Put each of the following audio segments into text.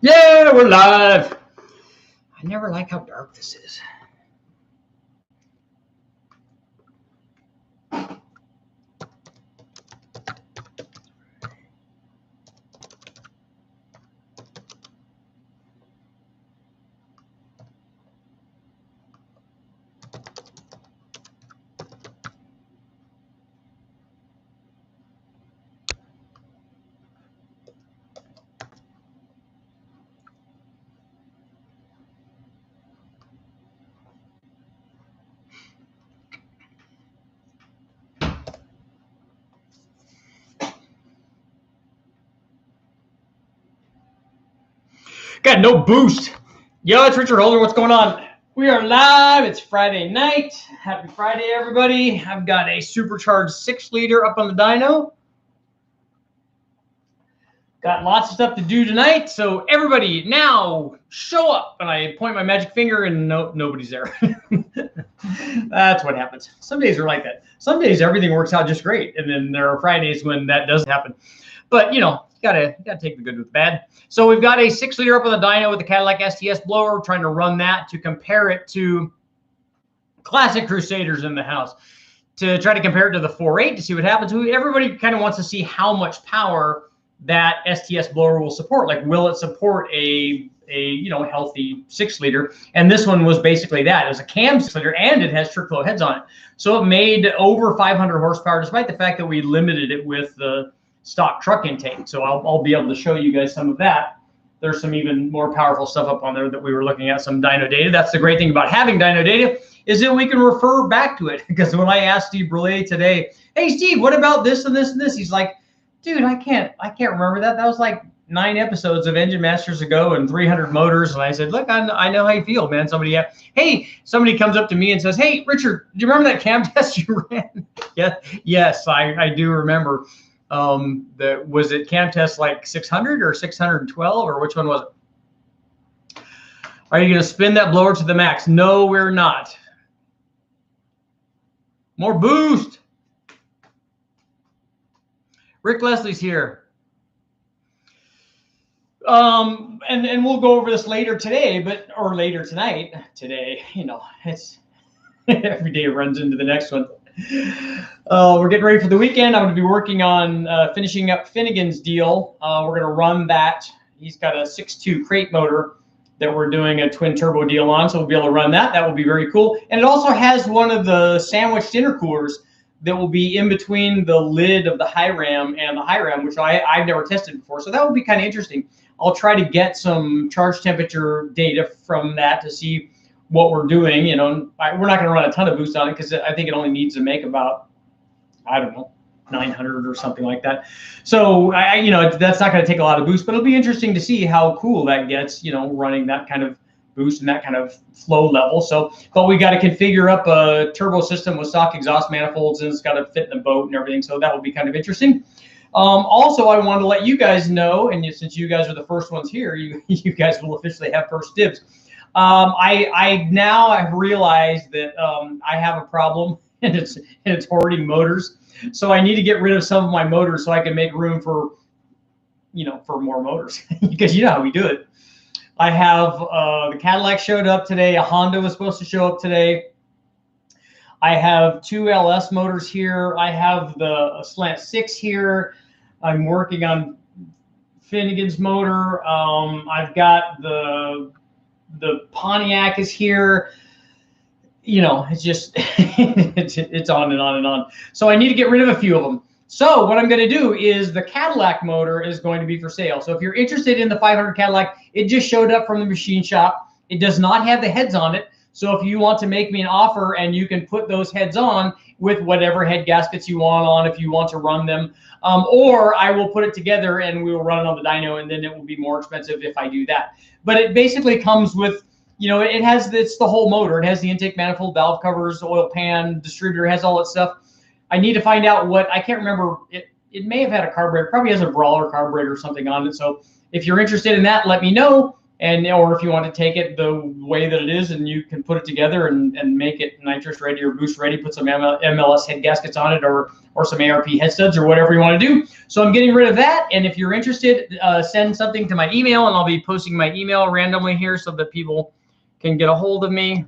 Yeah, we're live. I never like how dark this is. Got no boost. Yo, it's Richard Holder. What's going on? We are live. It's Friday night. Happy Friday, everybody. I've got a supercharged 6-liter up on the dyno. Got lots of stuff to do tonight. So everybody now show up. And I point my magic finger and nobody's there. That's what happens. Some days are like that. Some days everything works out just great. And then there are Fridays when that doesn't happen. But, you know, gotta take the good with the bad. So we've got a 6-liter up on the dyno with the Cadillac STS blower. We're trying to run that to compare it to classic Crusaders in the house, to try to compare it to the 4.8 to see what happens. Everybody kind of wants to see how much power that STS blower will support. Like, will it support a healthy 6-liter? And this one was basically that. It was a cam 6-liter and it has trick flow heads on it. So it made over 500 horsepower, despite the fact that we limited it with the stock truck intake. So I'll be able to show you guys some of that. There's some even more powerful stuff up on there that we were looking at, some dyno data. That's the great thing about having dyno data, is that we can refer back to it. Because when I asked Steve Brule today, hey Steve, what about this and this and this? He's like, dude, I can't remember that. That was like 9 episodes of Engine Masters ago and 300 motors. And I said, look, I know how you feel, man. Somebody comes up to me and says, hey, Richard, do you remember that cam test you ran? Yes, I do remember. Was it cam test like 600 or 612 or which one was it? Are you going to spin that blower to the max? No, we're not. More boost. Rick Leslie's here. And we'll go over this later today, or later tonight. Today, you know, it's every day runs into the next one. We're getting ready for the weekend. I'm going to be working on finishing up Finnegan's deal. We're going to run that. He's got a 6.2 crate motor that we're doing a twin turbo deal on, so we'll be able to run that. That will be very cool. And it also has one of the sandwiched intercoolers that will be in between the lid of the high ram and the high ram, which I've never tested before. So that would be kind of interesting. I'll try to get some charge temperature data from that to see what we're doing. You know, we're not going to run a ton of boost on it because I think it only needs to make about, I don't know, 900 or something like that. So that's not going to take a lot of boost, but it'll be interesting to see how cool that gets, you know, running that kind of boost and that kind of flow level. So, but we got to configure up a turbo system with stock exhaust manifolds, and it's got to fit in the boat and everything. So that will be kind of interesting. Also, I wanted to let you guys know, and since you guys are the first ones here, you guys will officially have first dibs. I now have realized that I have a problem, and it's hoarding motors. So I need to get rid of some of my motors so I can make room for, for more motors, because you know how we do it. I have the Cadillac showed up today. A Honda was supposed to show up today. I have 2 LS motors here. I have the Slant 6 here. I'm working on Finnegan's motor. I've got the Pontiac is here. You know, it's just it's on and on and on. So I need to get rid of a few of them. So what I'm going to do is the Cadillac motor is going to be for sale. So if you're interested in the 500 Cadillac, it just showed up from the machine shop. It does not have the heads on it. So if you want to make me an offer and you can put those heads on with whatever head gaskets you want on, if you want to run them, or I will put it together and we will run it on the dyno, and then it will be more expensive if I do that. But it basically comes with, it's the whole motor. It has the intake manifold, valve covers, oil pan, distributor, has all that stuff. I need to find out I can't remember. It may have had a carburetor, probably has a Brawler carburetor or something on it. So if you're interested in that, let me know. And or if you want to take it the way that it is and you can put it together and make it nitrous ready or boost ready, put some MLS head gaskets on it or some ARP head studs or whatever you want to do. So I'm getting rid of that. And if you're interested, send something to my email, and I'll be posting my email randomly here so that people can get a hold of me.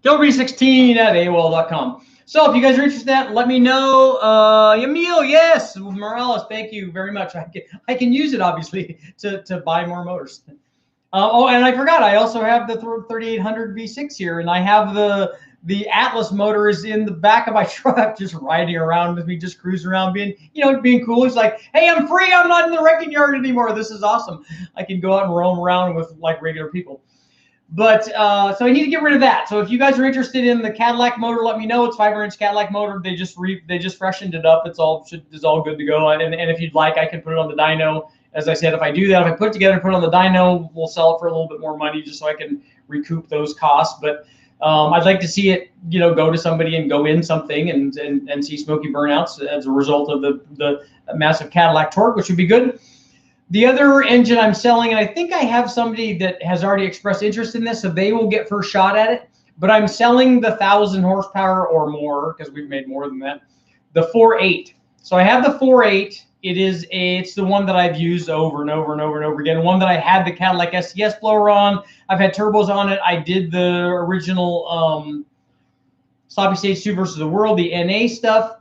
Gilby16@AOL.com. So if you guys are interested in that, let me know. Emil, yes, Morales, thank you very much. I can use it obviously to buy more motors. Oh, and I forgot, I also have the 3800 V6 here, and I have the Atlas motor is in the back of my truck, just riding around with me, just cruising around, being cool. It's like, hey, I'm free. I'm not in the wrecking yard anymore. This is awesome. I can go out and roam around with like regular people. But so I need to get rid of that. So if you guys are interested in the CADILLAC motor, let me know. It's 500-inch CADILLAC motor. They just freshened it up. It's all good to go. And if you'd like, I can put it on the dyno. As I said, if I do that, if I put it together and put it on the dyno, we'll sell it for a little bit more money just so I can recoup those costs. But I'd like to see it, go to somebody and go in something and see smoky burnouts as a result of the massive CADILLAC torque, which would be good. The other engine I'm selling, and I think I have somebody that has already expressed interest in this, so they will get first shot at it. But I'm selling the 1,000 horsepower or more, because we've made more than that, the 4.8. So I have the 4.8. It's the one that I've used over and over and over and over again. One that I had the CADILLAC STS blower on. I've had turbos on it. I did the original Sloppy Stage 2 versus the World, the NA stuff.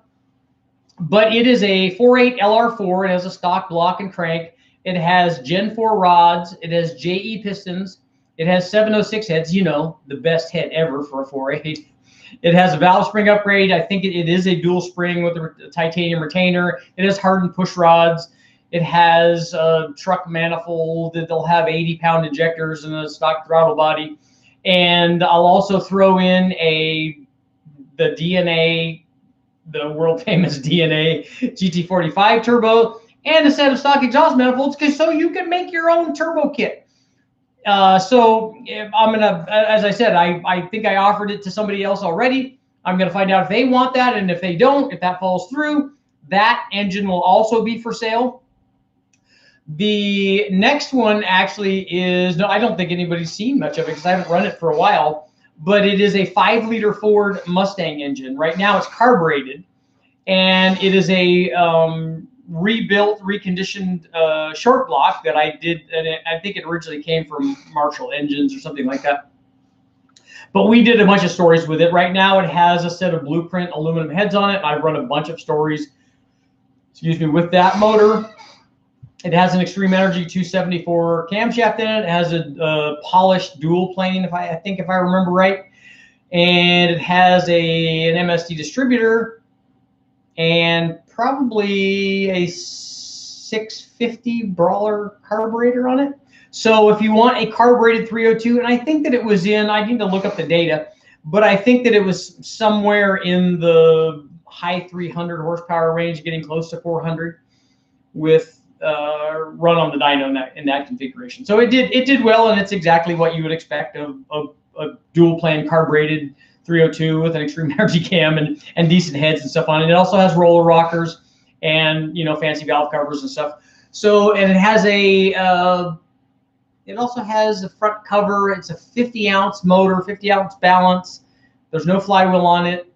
But it is a 4.8 LR4. It has a stock block and crank. It has Gen 4 rods. It has JE pistons. It has 706 heads, the best head ever for a 4.8. It has a valve spring upgrade. I think it is a dual spring with a titanium retainer. It has hardened push rods. It has a truck manifold that they'll have 80-pound injectors and a stock throttle body. And I'll also throw in the DNA, the world famous DNA GT45 turbo, and a set of stock exhaust manifolds, so you can make your own turbo kit. So I'm gonna, as I said, I think I offered it to somebody else already. I'm gonna find out if they want that, and if they don't, if that falls through, that engine will also be for sale. The next one actually is, no, I don't think anybody's seen much of it because I haven't run it for a while, but it is a 5-liter Ford Mustang engine. Right now it's carbureted, and it is a rebuilt, reconditioned short block that I did, and I think it originally came from Marshall Engines or something like that. But we did a bunch of stories with it. Right now it has a set of blueprint aluminum heads on it. I've run a bunch of stories, with that motor. It has an Extreme Energy 274 camshaft in it. It has a polished dual plane, if I remember right. And it has an MSD distributor and probably a 650 Brawler carburetor on it. So if you want a carbureted 302, and I think that it was I need to look up the data, but I think that it was somewhere in the high 300 horsepower range, getting close to 400 with run on the dyno in that configuration. So it did well, and it's exactly what you would expect of a dual plane carbureted 302 with an Extreme Energy cam and decent heads and stuff on it. It also has roller rockers and fancy valve covers and stuff. So, and it has it also has a front cover. It's a 50-ounce motor, 50-ounce balance. There's no flywheel on it.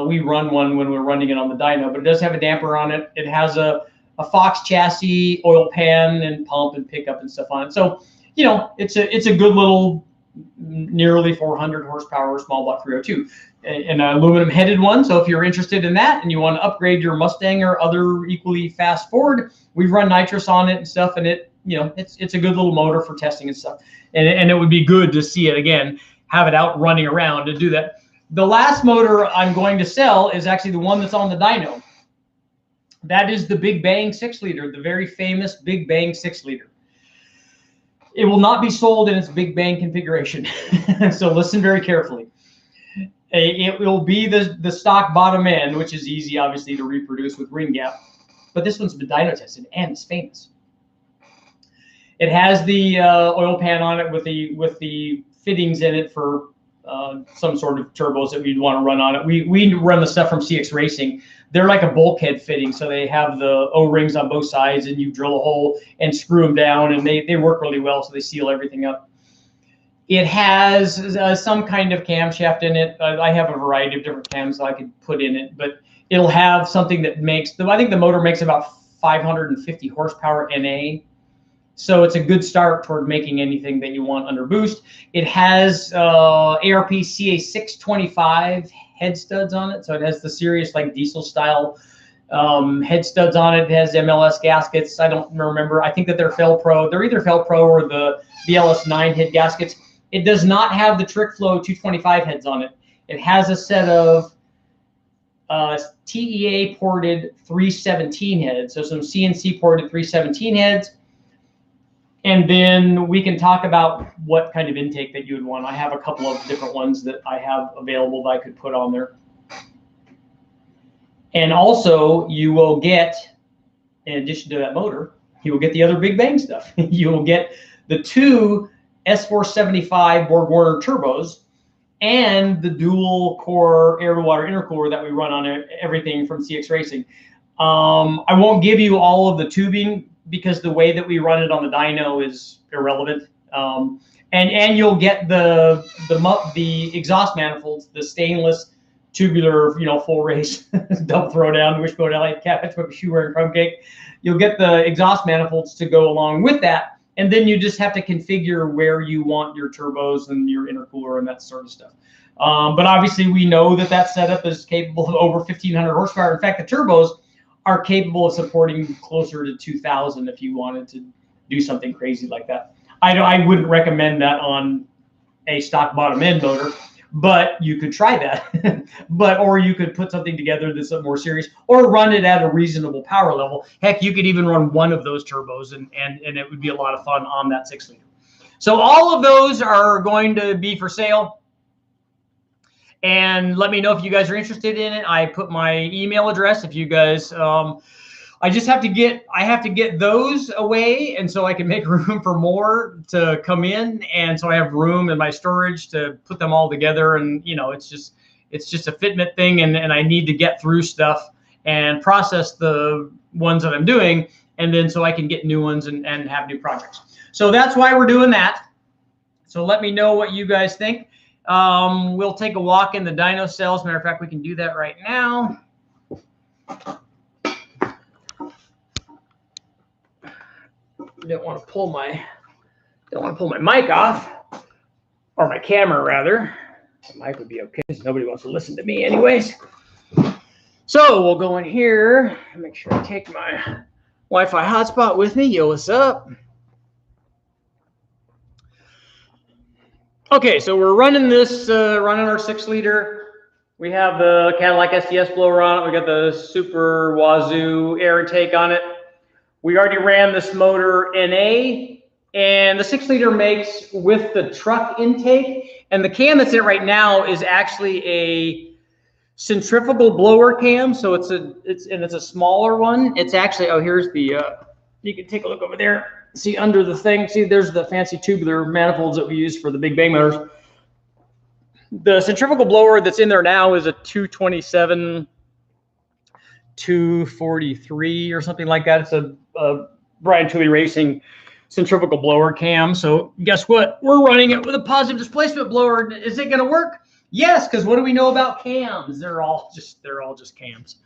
We run one when we're running it on the dyno, but it does have a damper on it. It has a Fox chassis, oil pan, and pump and pickup and stuff on it. So, it's a good little nearly 400 horsepower small block 302, an aluminum headed one. So if you're interested in that and you want to upgrade your Mustang or other equally fast Ford, we've run nitrous on it and stuff, and it's a good little motor for testing and stuff. And it would be good to see it again, have it out running around to do that. The last motor I'm going to sell is actually the one that's on the dyno. That is the Big Bang 6-liter, the very famous Big Bang 6-liter. It will not be sold in its Big Bang configuration. So listen very carefully. It will be the stock bottom end, which is easy, obviously, to reproduce with ring gap. But this one's been dyno tested and it's famous. It has the oil pan on it with the fittings in it for some sort of turbos that we'd want to run on it. We run the stuff from CX Racing. They're like a bulkhead fitting, so they have the O-rings on both sides, and you drill a hole and screw them down, and they work really well, so they seal everything up. It has some kind of camshaft in it. I have a variety of different cams that I could put in it, but it'll have something that makes, I think the motor makes about 550 horsepower NA. So it's a good start toward making anything that you want under boost. It has ARP CA625 head studs on it. So it has the serious like diesel style head studs on it. It has MLS gaskets. I don't remember. I think that they're Fel-Pro. They're either Fel-Pro or the LS9 head gaskets. It does not have the TrickFlow 225 heads on it. It has a set of TEA ported 317 heads. So some CNC ported 317 heads. And then we can talk about what kind of intake that you would want. I have a couple of different ones that I have available that I could put on there. And also you will get, in addition to that motor, you will get the other Big Bang stuff. You will get the two S475 Borg-Warner turbos and the dual core air-to-water intercooler that we run on everything from CX Racing. I won't give you all of the tubing because the way that we run it on the dyno is irrelevant. And you'll get the exhaust manifolds, the stainless tubular, full race double throwdown, wishbone LA cat, shoe wearing crumb cake. You'll get the exhaust manifolds to go along with that, and then you just have to configure where you want your turbos and your intercooler and that sort of stuff. But obviously, we know that that setup is capable of over 1,500 horsepower. In fact, the turbos are capable of supporting closer to 2,000 if you wanted to do something crazy like that. I wouldn't recommend that on a stock bottom end motor, but you could try that. Or you could put something together that's more serious, or run it at a reasonable power level. Heck, you could even run one of those turbos, and it would be a lot of fun on that 6-liter. So all of those are going to be for sale. And let me know if you guys are interested in it. I put my email address. If you guys, I have to get those away, and so I can make room for more to come in, and so I have room in my storage to put them all together. And it's just a fitment thing, and I need to get through stuff and process the ones that I'm doing, and then so I can get new ones and have new projects. So that's why we're doing that. So let me know what you guys think. We'll take a walk in the dyno cells. Matter of fact, we can do that right now. Don't want to pull my mic off, or my camera rather. The mic would be okay because nobody wants to listen to me anyways. So we'll go in here and make sure I take my Wi-Fi hotspot with me. Yo, what's up? Okay, so we're running this, running our 6-liter. We have the Cadillac SDS blower on it. We got the Super Wazoo air intake on it. We already ran this motor NA, and the 6-liter makes with the truck intake. And the cam that's in it right now is actually a centrifugal blower cam. So it's a smaller one. It's actually, oh, here's the, you can take a look over there. See under the thing, see there's the fancy tubular manifolds that we use for the Big Bang motors. The centrifugal blower that's in there now is a 227, 243 or something like that. It's a Brian Tooley Racing centrifugal blower cam. So guess what? We're running it with a positive displacement blower. Is it going to work? Yes, because what do we know about cams? They're all just cams.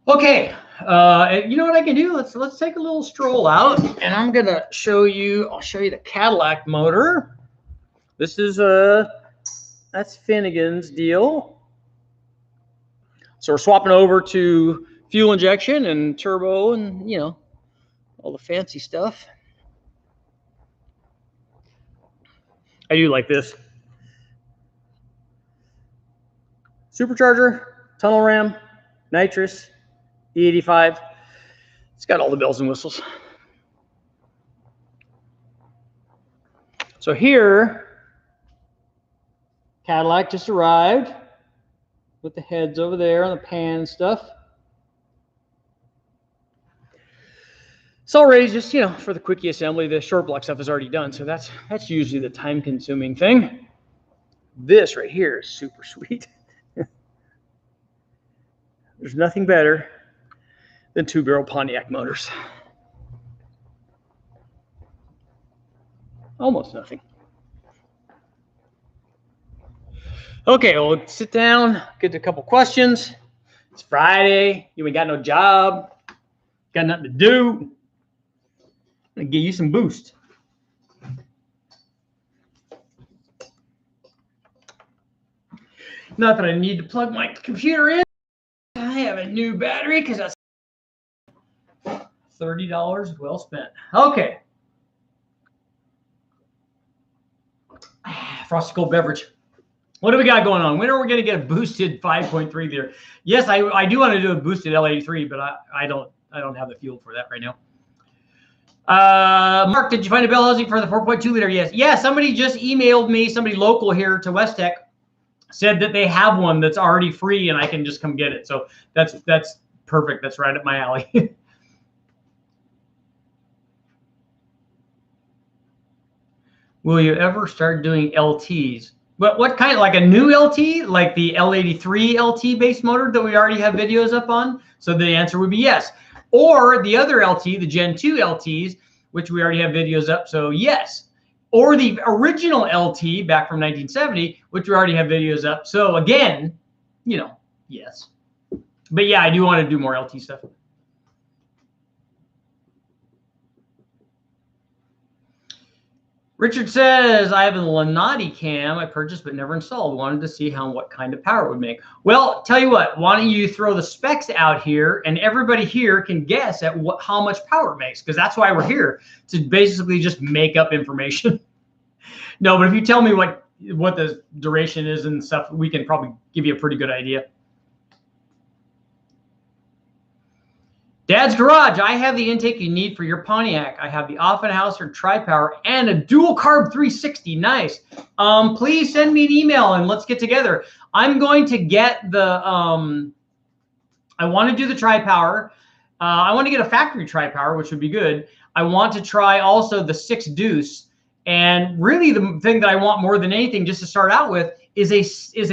Okay, you know what I can do? Let's take a little stroll out, and I'm gonna show you. I'll show you the Cadillac motor. This is that's Finnegan's deal. So we're swapping over to fuel injection and turbo, and all the fancy stuff. I do like this. Supercharger, tunnel ram, nitrous. E85. It's got all the bells and whistles. So here, Cadillac just arrived with the heads over there and the pan and stuff. It's already just, for the quickie assembly, the short block stuff is already done. So that's usually the time consuming thing. This right here is super sweet. There's nothing better than 2-barrel Pontiac motors. Almost nothing. Okay, well, let's sit down, get to a couple questions. It's Friday. You ain't got no job. Got nothing to do. I'm going to give you some boost. Not that I need to plug my computer in. I have a new battery because that's $30 well spent. Okay. Frosty cold beverage. What do we got going on? When are we going to get a boosted 5.3 liter? Yes, I do want to do a boosted L83, but I don't have the fuel for that right now. Mark, did you find a bell housing for the 4.2 liter? Yes. Yeah, somebody just emailed me, somebody local here to West Tech, said that they have one that's already free and I can just come get it. So that's perfect. That's right up my alley. Will you ever start doing LTs? What kind? Like a new LT, like the L83 LT base motor that we already have videos up on? So the answer would be yes. Or the other LT, the Gen 2 LTs, which we already have videos up. So yes. Or the original LT back from 1970, which we already have videos up. So again, yes. But yeah, I do want to do more LT stuff. Richard says, I have a Lanati cam I purchased but never installed. Wanted to see what kind of power it would make. Well, tell you what, why don't you throw the specs out here and everybody here can guess at how much power it makes, because that's why we're here, to basically just make up information. No, but if you tell me what the duration is and stuff, we can probably give you a pretty good idea. Dad's Garage, I have the intake you need for your Pontiac. I have the Offenhauser Tri-Power and a dual carb 360. Nice. Please send me an email and let's get together. I'm going to get the, I want to do the Tri-Power. I want to get a factory Tri-Power, which would be good. I want to try also the 6 deuce. And really the thing that I want more than anything just to start out with is a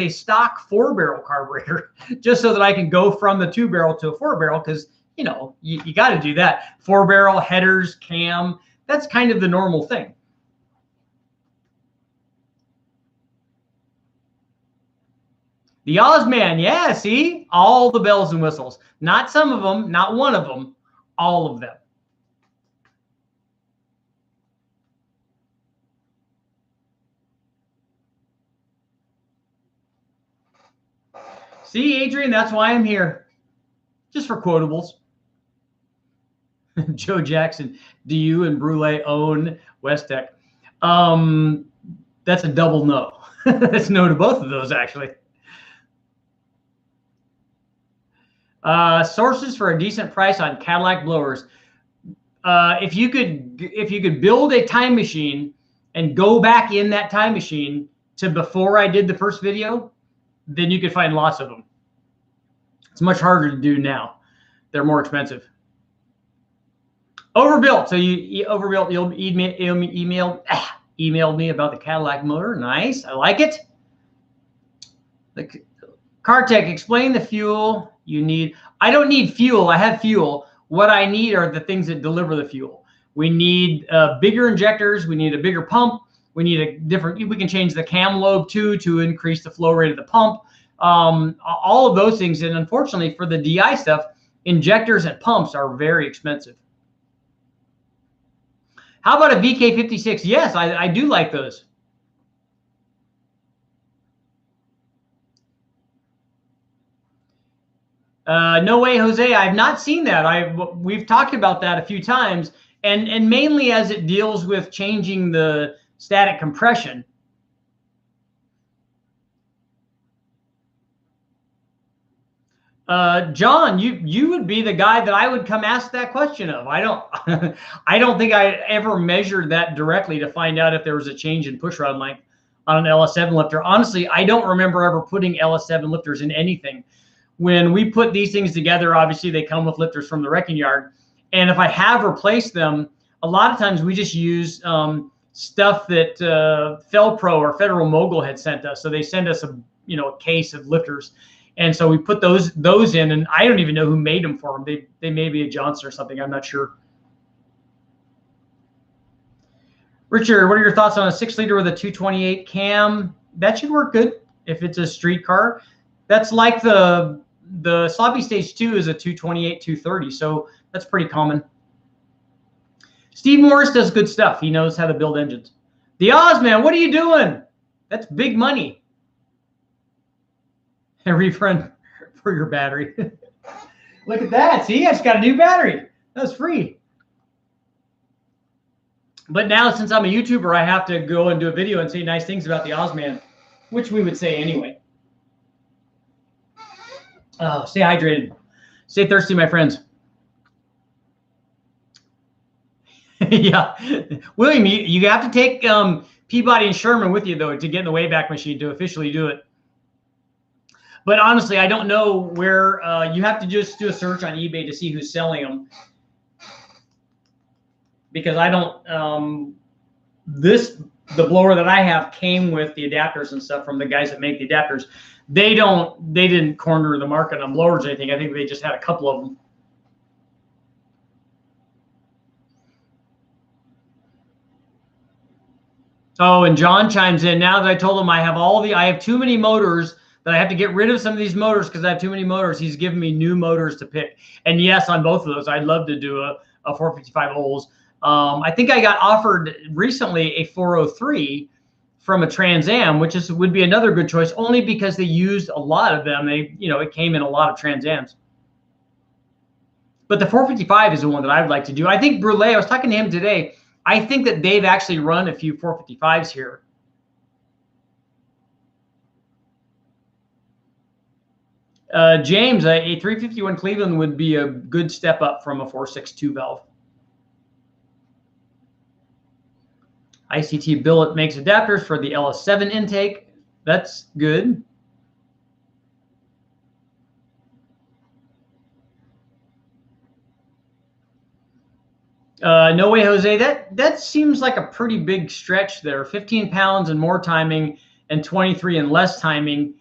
stock 4-barrel carburetor, just so that I can go from the 2-barrel to a 4-barrel, because you got to do that. 4-barrel headers, cam, that's kind of the normal thing. The Ozman, yeah, see? All the bells and whistles. Not some of them, not one of them, all of them. See, Adrian, that's why I'm here. Just for quotables. Joe Jackson, do you and Brule own West Tech? That's a double no. That's no to both of those, actually. Sources for a decent price on Cadillac blowers. If you could build a time machine and go back in that time machine to before I did the first video, then you could find lots of them. It's much harder to do now. They're more expensive. Overbuilt. So you overbuilt. You'll emailed me about the Cadillac motor. Nice. I like it. The CarTech, explain the fuel you need. I don't need fuel. I have fuel. What I need are the things that deliver the fuel. We need bigger injectors. We need a bigger pump. We need a different. We can change the cam lobe to increase the flow rate of the pump. All of those things. And unfortunately for the DI stuff, injectors and pumps are very expensive. How about a VK56? Yes, I do like those. No way, Jose. I've not seen that. We've talked about that a few times, and mainly as it deals with changing the static compression. John, you would be the guy that I would come ask that question of. I don't think I ever measured that directly to find out if there was a change in push rod length on an LS7 lifter. Honestly, I don't remember ever putting LS7 lifters in anything. When we put these things together, obviously they come with lifters from the wrecking yard, And if I have replaced them, a lot of times we just use stuff that Felpro or Federal Mogul had sent us. So they send us a case of lifters, and so we put those in. And I don't even know who made them for them. They may be a Johnson or something. I'm not sure. Richard, what are your thoughts on a 6-liter with a 228 cam? That should work good if it's a street car. That's like the Sloppy Stage 2 is a 228, 230, so that's pretty common. Steve Morris does good stuff. He knows how to build engines. The Oz man, what are you doing? That's big money. A refund for your battery. Look at that. See, I just got a new battery. That was free. But now, since I'm a YouTuber, I have to go and do a video and say nice things about the Ozman, which we would say anyway. Oh, stay hydrated. Stay thirsty, my friends. Yeah. William, you have to take Peabody and Sherman with you, though, to get in the Wayback Machine to officially do it. But honestly, I don't know where. You have to just do a search on eBay to see who's selling them. Because I don't, the blower that I have came with the adapters and stuff from the guys that make the adapters. They didn't corner the market on blowers or anything. I think they just had a couple of them. Oh, and John chimes in. Now that I told him I have too many motors, that I have to get rid of some of these motors because I have too many motors. He's given me new motors to pick. And yes, on both of those, I'd love to do a 455 Ols. I think I got offered recently a 403 from a Trans Am, which would be another good choice, only because they used a lot of them. It came in a lot of Trans Ams. But the 455 is the one that I would like to do. I think Brule, I was talking to him today. I think that they've actually run a few 455s here. James, a 351 Cleveland would be a good step up from a 462 valve. ICT Billet makes adapters for the LS7 intake. That's good. No way, Jose. That seems like a pretty big stretch there. 15 pounds and more timing and 23 and less timing.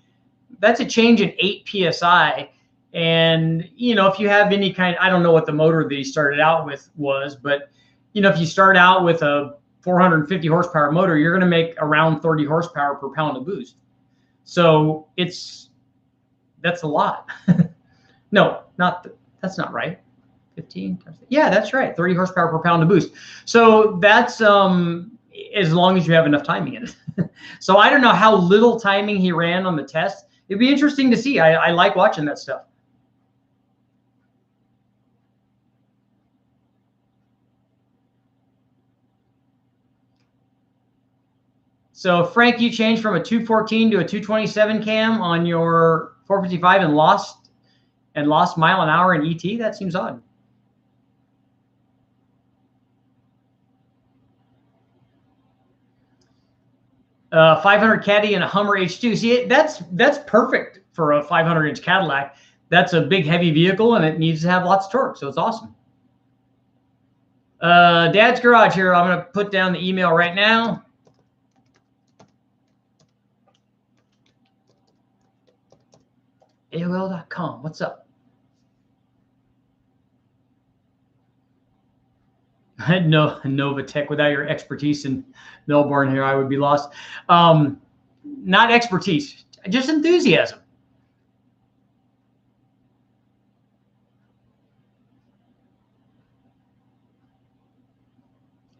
That's a change in 8 PSI. And, if you have any kind, I don't know what the motor that he started out with was, but, if you start out with a 450 horsepower motor, you're going to make around 30 horsepower per pound of boost. So that's a lot. No, that's not right. 15. Yeah, that's right. 30 horsepower per pound of boost. So that's as long as you have enough timing in it. So I don't know how little timing he ran on the test. It'd be interesting to see. I like watching that stuff. So Frank, you changed from a 214 to a 227 cam on your 455 and lost mile an hour in ET? That seems odd. 500 Caddy and a Hummer H2. See, that's perfect for a 500-inch Cadillac. That's a big, heavy vehicle, and it needs to have lots of torque, so it's awesome. Dad's Garage here. I'm going to put down the email right now. AOL.com. What's up? No, Novatech. Without your expertise in Melbourne here, I would be lost. Not expertise, just enthusiasm.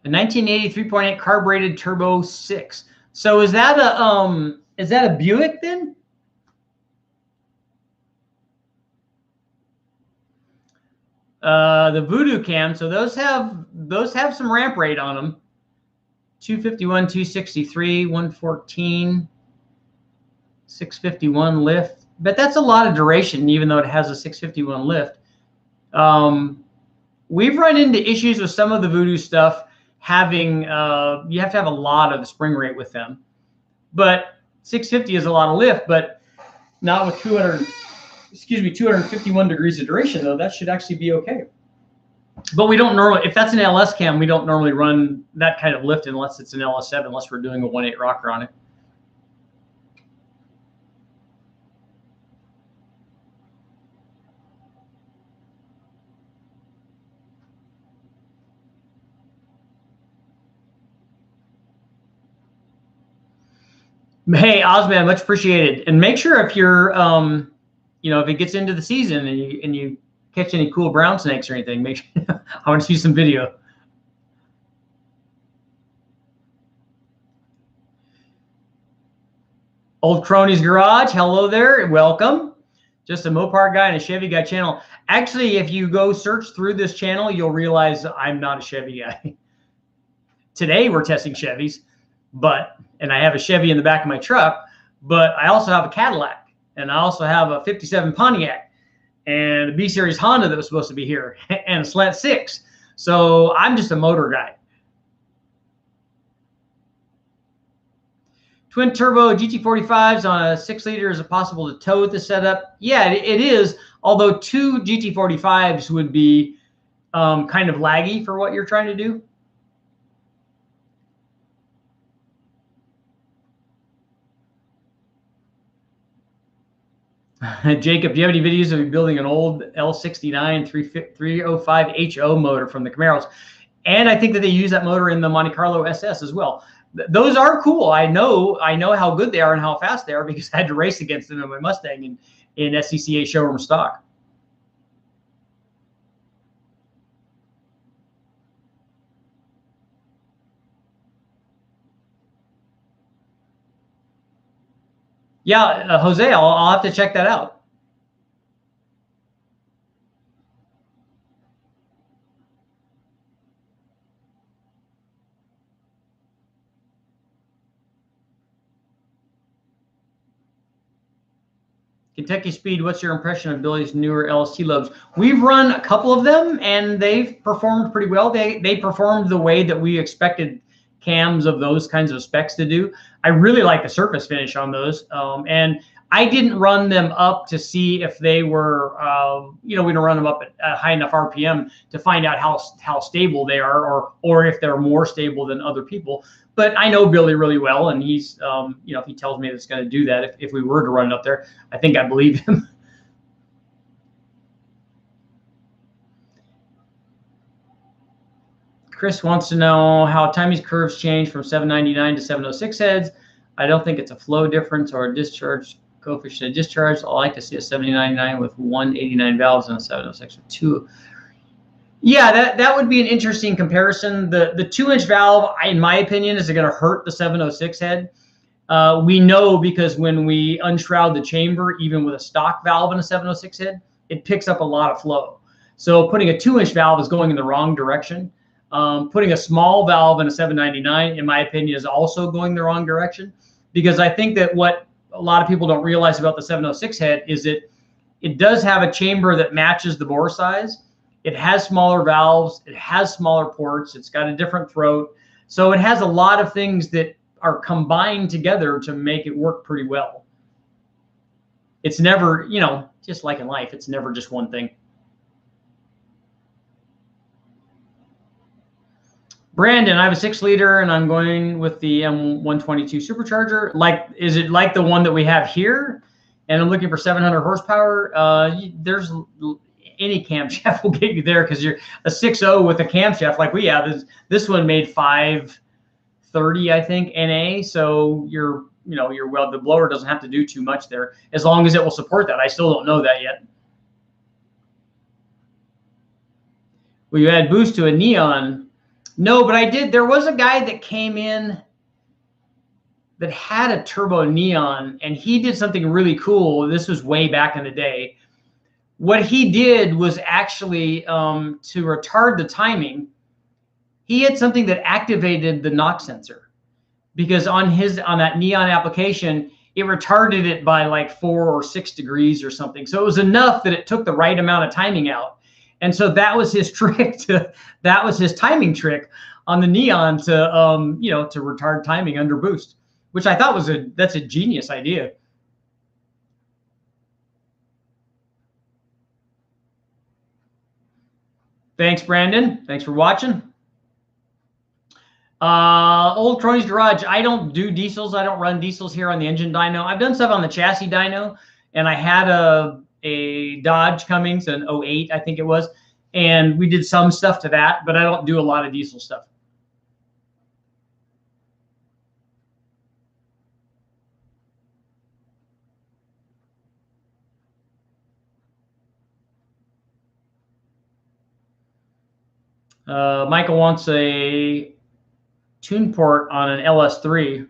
A 1980 3.8 carbureted turbo 6. So is that a Buick then? The Voodoo cam, so those have some ramp rate on them. 251, 263, 114, 651 lift. But that's a lot of duration, even though it has a 651 lift. We've run into issues with some of the Voodoo stuff having, you have to have a lot of spring rate with them. But 650 is a lot of lift, but not with 251 degrees of duration, though. That should actually be okay. But we don't normally, if that's an LS cam, we don't normally run that kind of lift unless it's an LS7, unless we're doing a 1.8 rocker on it. Hey, Osman, much appreciated. And make sure if you're, you know, if it gets into the season and you catch any cool brown snakes or anything, make sure I want to see some video. Old Cronies Garage, hello there, welcome. Just a Mopar guy and a Chevy guy channel. Actually, if you go search through this channel, you'll realize I'm not a Chevy guy. Today we're testing Chevys, and I have a Chevy in the back of my truck, but I also have a Cadillac, and I also have a 57 Pontiac, and a B-Series Honda that was supposed to be here, and a Slant 6. So I'm just a motor guy. Twin turbo GT45s on a 6-liter, is it possible to tow with the setup? Yeah, it is, although 2 GT45s would be kind of laggy for what you're trying to do. Jacob, do you have any videos of you building an old L69 305 HO motor from the Camaros? And I think that they use that motor in the Monte Carlo SS as well. Those are cool. I know how good they are and how fast they are because I had to race against them in my Mustang in SCCA showroom stock. Yeah, Jose, I'll have to check that out. Kentucky Speed, what's your impression of Billy's newer LST lobes? We've run a couple of them, and they've performed pretty well. They performed the way that we expected cams of those kinds of specs to do. I really like the surface finish on those, and I didn't run them up to see if they were, you know, we don't run them up at high enough RPM to find out how stable they are, or if they're more stable than other people. But I know Billy really well, and he's, you know, if he tells me that it's going to do that, if we were to run it up there, I think I believe him. Chris wants to know how Timmy's curves change from 799 to 706 heads. I don't think it's a flow difference or a discharge coefficient of discharge. I like to see a 799 with 189 valves and a 706 with 2. Yeah, that would be an interesting comparison. The 2-inch valve, in my opinion, is going to hurt the 706 head. We know because when we unshroud the chamber, even with a stock valve in a 706 head, it picks up a lot of flow. So putting a 2-inch valve is going in the wrong direction. Putting a small valve in a 799, in my opinion, is also going the wrong direction, because I think that what a lot of people don't realize about the 706 head is that it does have a chamber that matches the bore size. It has smaller valves. It has smaller ports. It's got a different throat. So it has a lot of things that are combined together to make it work pretty well. It's never, you know, just like in life, it's never just one thing. Brandon, I have a 6-liter and I'm going with the M122 supercharger. Like, is it like the one that we have here? And I'm looking for 700 horsepower. There's any camshaft will get you there, because you're a 6.0 with a camshaft like we have. This one made 530, I think, NA. So you're well, the blower doesn't have to do too much there, as long as it will support that. I still don't know that yet. Will you add boost to a Neon? No, but I did. There was a guy that came in that had a turbo Neon, and he did something really cool. This was way back in the day. What he did was actually to retard the timing, he had something that activated the knock sensor, because on that Neon application, it retarded it by like 4 or 6 degrees or something. So it was enough that it took the right amount of timing out. And so that was his trick that was his timing trick on the Neon to, you know, to retard timing under boost, which I thought that's a genius idea. Thanks, Brandon. Thanks for watching. Old Crony's Garage. I don't do diesels. I don't run diesels here on the engine dyno. I've done stuff on the chassis dyno, and I had a Dodge Cummins, an 08, I think it was, and we did some stuff to that, but I don't do a lot of diesel stuff. Michael wants a tune port on an LS3.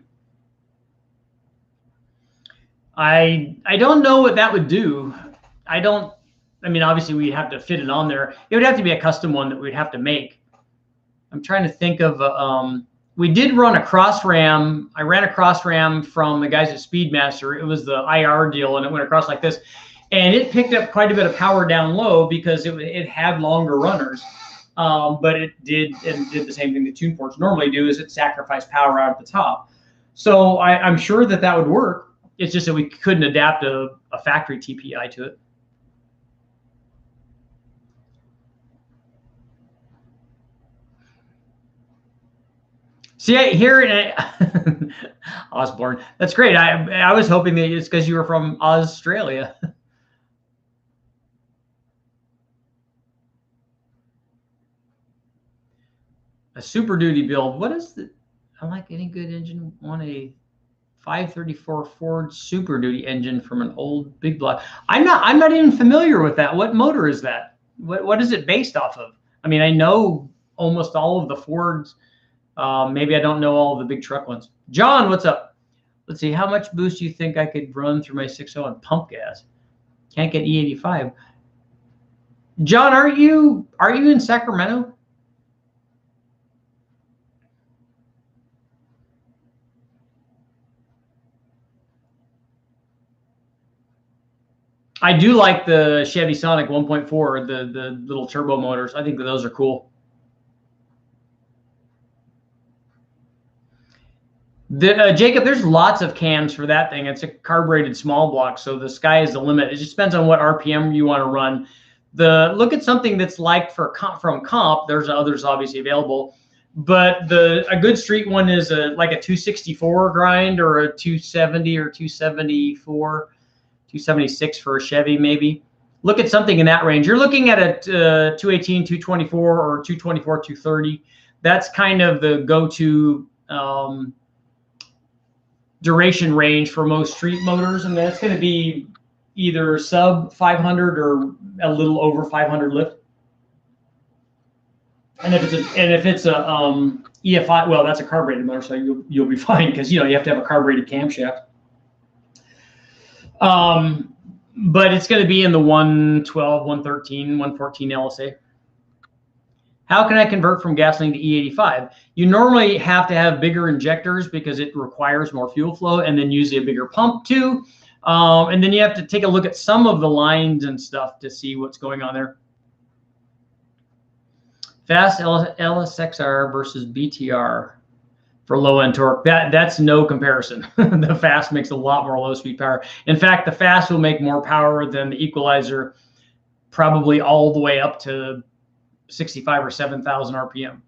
I don't know what that would do. I mean, obviously we have to fit it on there. It would have to be a custom one that we'd have to make. I'm trying to think of, we did run a cross ram. I ran a cross ram from the guys at Speedmaster. It was the IR deal, and it went across like this. And it picked up quite a bit of power down low because it had longer runners. But it did the same thing the tune ports normally do, is it sacrificed power out at the top. So I'm sure that would work. It's just that we couldn't adapt a factory TPI to it. See, here in Osborne, that's great. I was hoping that it's because you were from Australia. A Super Duty build. What is the? I like any good engine. Want a 534 Ford Super Duty engine from an old big block. I'm not even familiar with that. What motor is that? What is it based off of? I mean, I know almost all of the Fords. Maybe I don't know all of the big truck ones. John, what's up? Let's see. How much boost do you think I could run through my 6.0 on pump gas? Can't get E85. John, are you in Sacramento? I do like the Chevy Sonic 1.4, the little turbo motors. I think that those are cool. Jacob, there's lots of cams for that thing. It's a carbureted small block, so the sky is the limit. It just depends on what RPM you want to run. Look at something that's like from comp. There's others obviously available, but a good street one is like a 264 grind, or a 270 or 274. 276 for a Chevy, maybe. Look at something in that range. You're looking at a 218, 224, or 224, 230. That's kind of the go-to duration range for most street motors, and that's going to be either sub 500 or a little over 500 lift. And if it's a EFI, well, that's a carbureted motor, so you'll be fine, because you have to have a carbureted camshaft. But it's going to be in the 112, 113, 114 LSA. How can I convert from gasoline to E85? You normally have to have bigger injectors because it requires more fuel flow, and then usually a bigger pump too. And then you have to take a look at some of the lines and stuff to see what's going on there. Fast LSXR versus BTR. For low-end torque, that's no comparison. The fast makes a lot more low-speed power. In fact, the fast will make more power than the equalizer, probably all the way up to 65 or 7,000 RPM.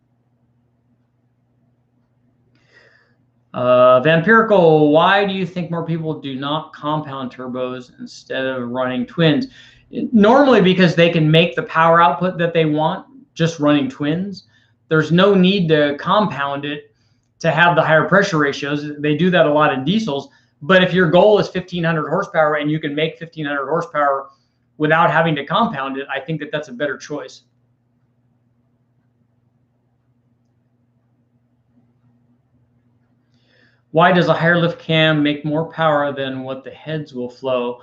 Vampirical, why do you think more people do not compound turbos instead of running twins? Normally because they can make the power output that they want just running twins. There's no need to compound it to have the higher pressure ratios. They do that a lot in diesels. But if your goal is 1,500 horsepower and you can make 1,500 horsepower without having to compound it, I think that that's a better choice. Why does a higher lift cam make more power than what the heads will flow?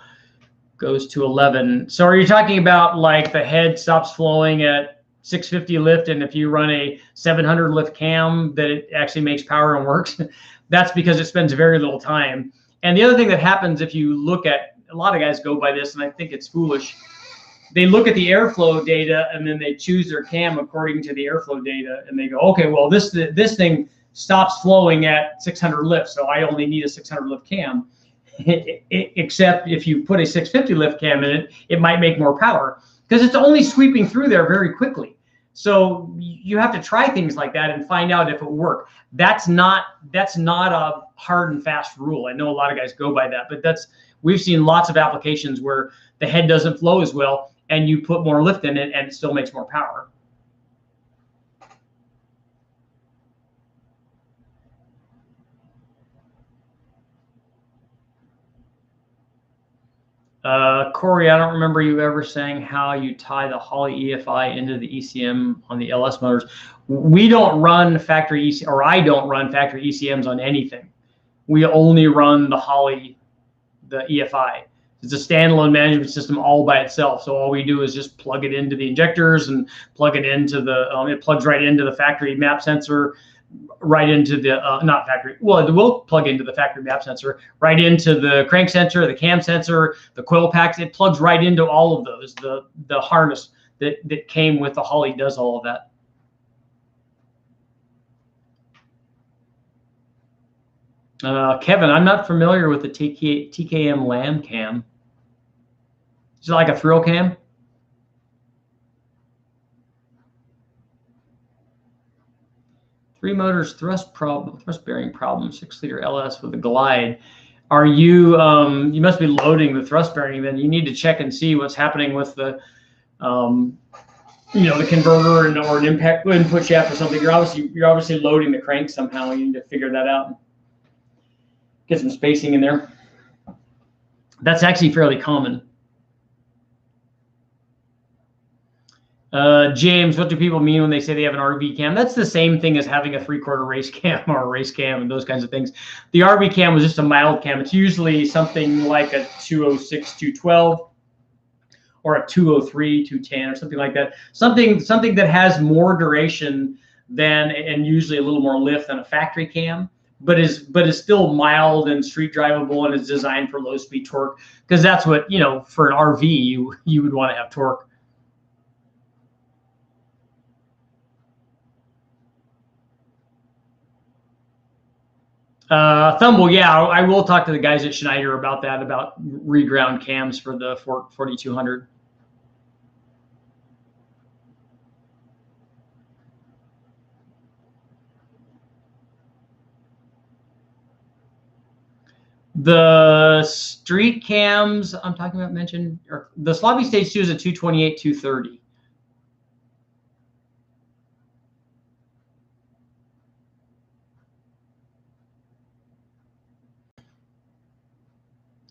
Goes to 11. So are you talking about like the head stops flowing at 650 lift, and if you run a 700 lift cam, that it actually makes power and works? That's because it spends very little time. And the other thing that happens, if you look at, a lot of guys go by this, and I think it's foolish. They look at the airflow data, and then they choose their cam according to the airflow data, and they go, okay, well, this thing stops flowing at 600 lift, so I only need a 600 lift cam. Except if you put a 650 lift cam in it, it might make more power, because it's only sweeping through there very quickly. So you have to try things like that and find out if it will work. That's not a hard and fast rule. I know a lot of guys go by that, but we've seen lots of applications where the head doesn't flow as well, and you put more lift in it, and it still makes more power. Corey, I don't remember you ever saying how you tie the Holley EFI into the ECM on the LS motors. We don't run factory or I don't run factory ECMs on anything. We only run the Holley, the EFI. It's a standalone management system all by itself. So all we do is just plug it into the injectors and plug it into the, it plugs right into the factory map sensor, right into the, not factory, well, it will plug into the factory map sensor, right into the crank sensor, the cam sensor, the coil packs. It plugs right into all of those. The harness that came with the Holley does all of that. Kevin, I'm not familiar with the TKM lamb cam. Is it like a thrill cam? Three motors, thrust bearing problem, 6-liter LS with a glide. Are you, you must be loading the thrust bearing, then you need to check and see what's happening with the, the converter or an input shaft or something. You're obviously loading the crank somehow. You need to figure that out. Get some spacing in there. That's actually fairly common. James, what do people mean when they say they have an RV cam? That's the same thing as having a 3/4 race cam or a race cam and those kinds of things. The RV cam was just a mild cam. It's usually something like a 206, 212 or a 203, 210 or something like that. Something that has more duration than, and usually a little more lift than a factory cam, but is still mild and street drivable and is designed for low speed torque, because that's what, for an RV you would want to have torque. Thumble, yeah, I will talk to the guys at Schneider about that, about reground cams for the 4200. The street cams I'm talking about mentioned, or the Slobby Stage 2 is a 228, 230.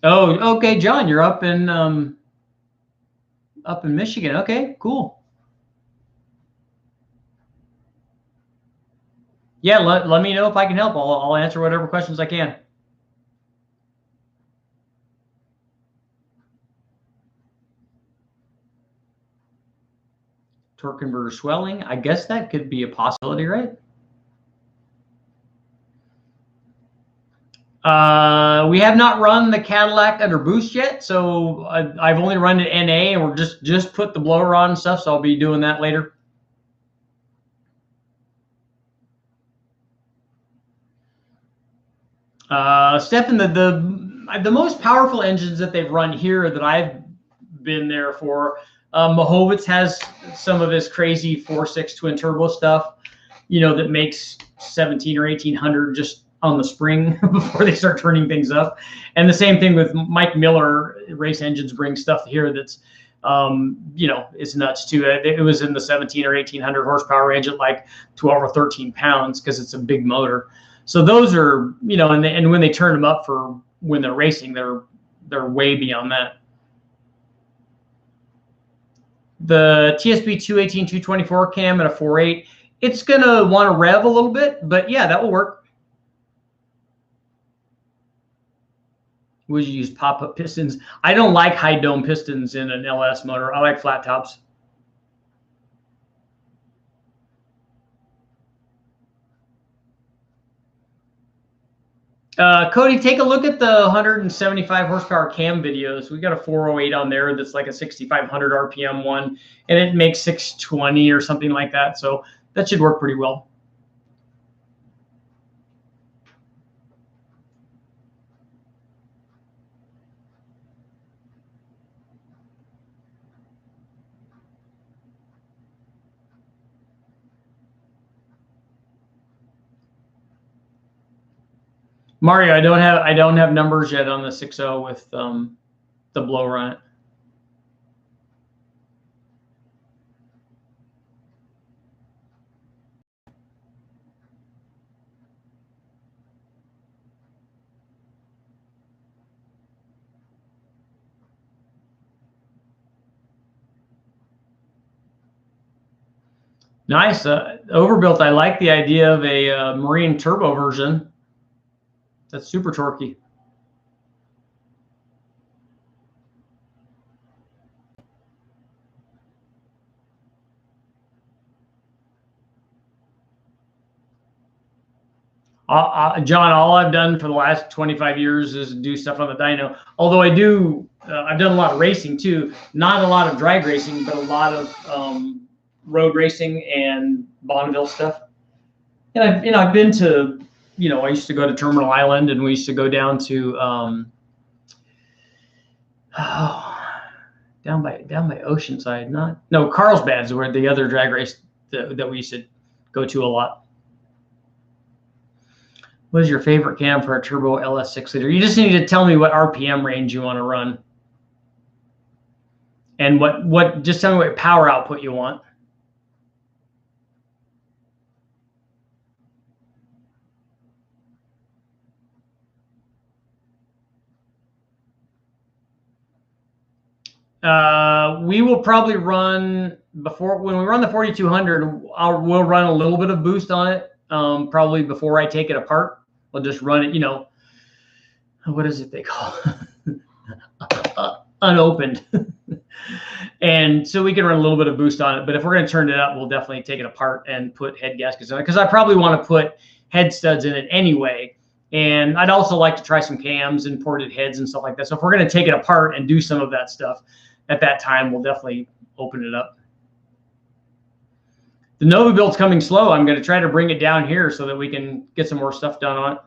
Oh, okay, John, you're up in Michigan. Okay, cool. Yeah, let me know if I can help. I'll answer whatever questions I can. Torque converter swelling, I guess that could be a possibility, right? We have not run the CADILLAC under boost yet, so I've only run it NA, and we're just put the blower on and stuff, so I'll be doing that later. Stefan, the most powerful engines that they've run here that I've been there for, Mahovitz has some of his crazy 4.6 twin turbo stuff, that makes 17 or 1800 just on the spring before they start turning things up. And the same thing with Mike Miller. Race Engines brings stuff here that's, it's nuts too. It was in the 17 or 1800 horsepower range at like 12 or 13 pounds because it's a big motor. So those are, and when they turn them up for when they're racing, they're way beyond that. The TSB 218, 224 cam at a 4.8, it's going to want to rev a little bit, but yeah, that will work. Would you use pop-up pistons? I don't like high dome pistons in an LS motor. I like flat tops. Cody, take a look at the 175 horsepower cam videos. We got a 408 on there that's like a 6,500 RPM one, and it makes 620 or something like that. So that should work pretty well. Mario, I don't have numbers yet on the 6.0 with the blower on it. Nice. Overbuilt, I like the idea of a marine turbo version. That's super torquey. John, all I've done for the last 25 years is do stuff on the dyno. Although I do, I've done a lot of racing too. Not a lot of drag racing, but a lot of road racing and Bonneville stuff. And I've been to, I used to go to Terminal Island, and we used to go down to down by Oceanside. Carlsbad's where the other drag race that we used to go to a lot. What is your favorite cam for a turbo LS 6-liter? You just need to tell me what RPM range you want to run, and just tell me what power output you want. We will probably run when we run the 4200. We'll run a little bit of boost on it. Probably before I take it apart. We'll just run it, what is it they call unopened. And so we can run a little bit of boost on it. But if we're going to turn it up, we'll definitely take it apart and put head gaskets on it, because I probably want to put head studs in it anyway. And I'd also like to try some cams and ported heads and stuff like that. So if we're going to take it apart and do some of that stuff at that time, we'll definitely open it up. The Nova build's coming slow. I'm going to try to bring it down here so that we can get some more stuff done on it.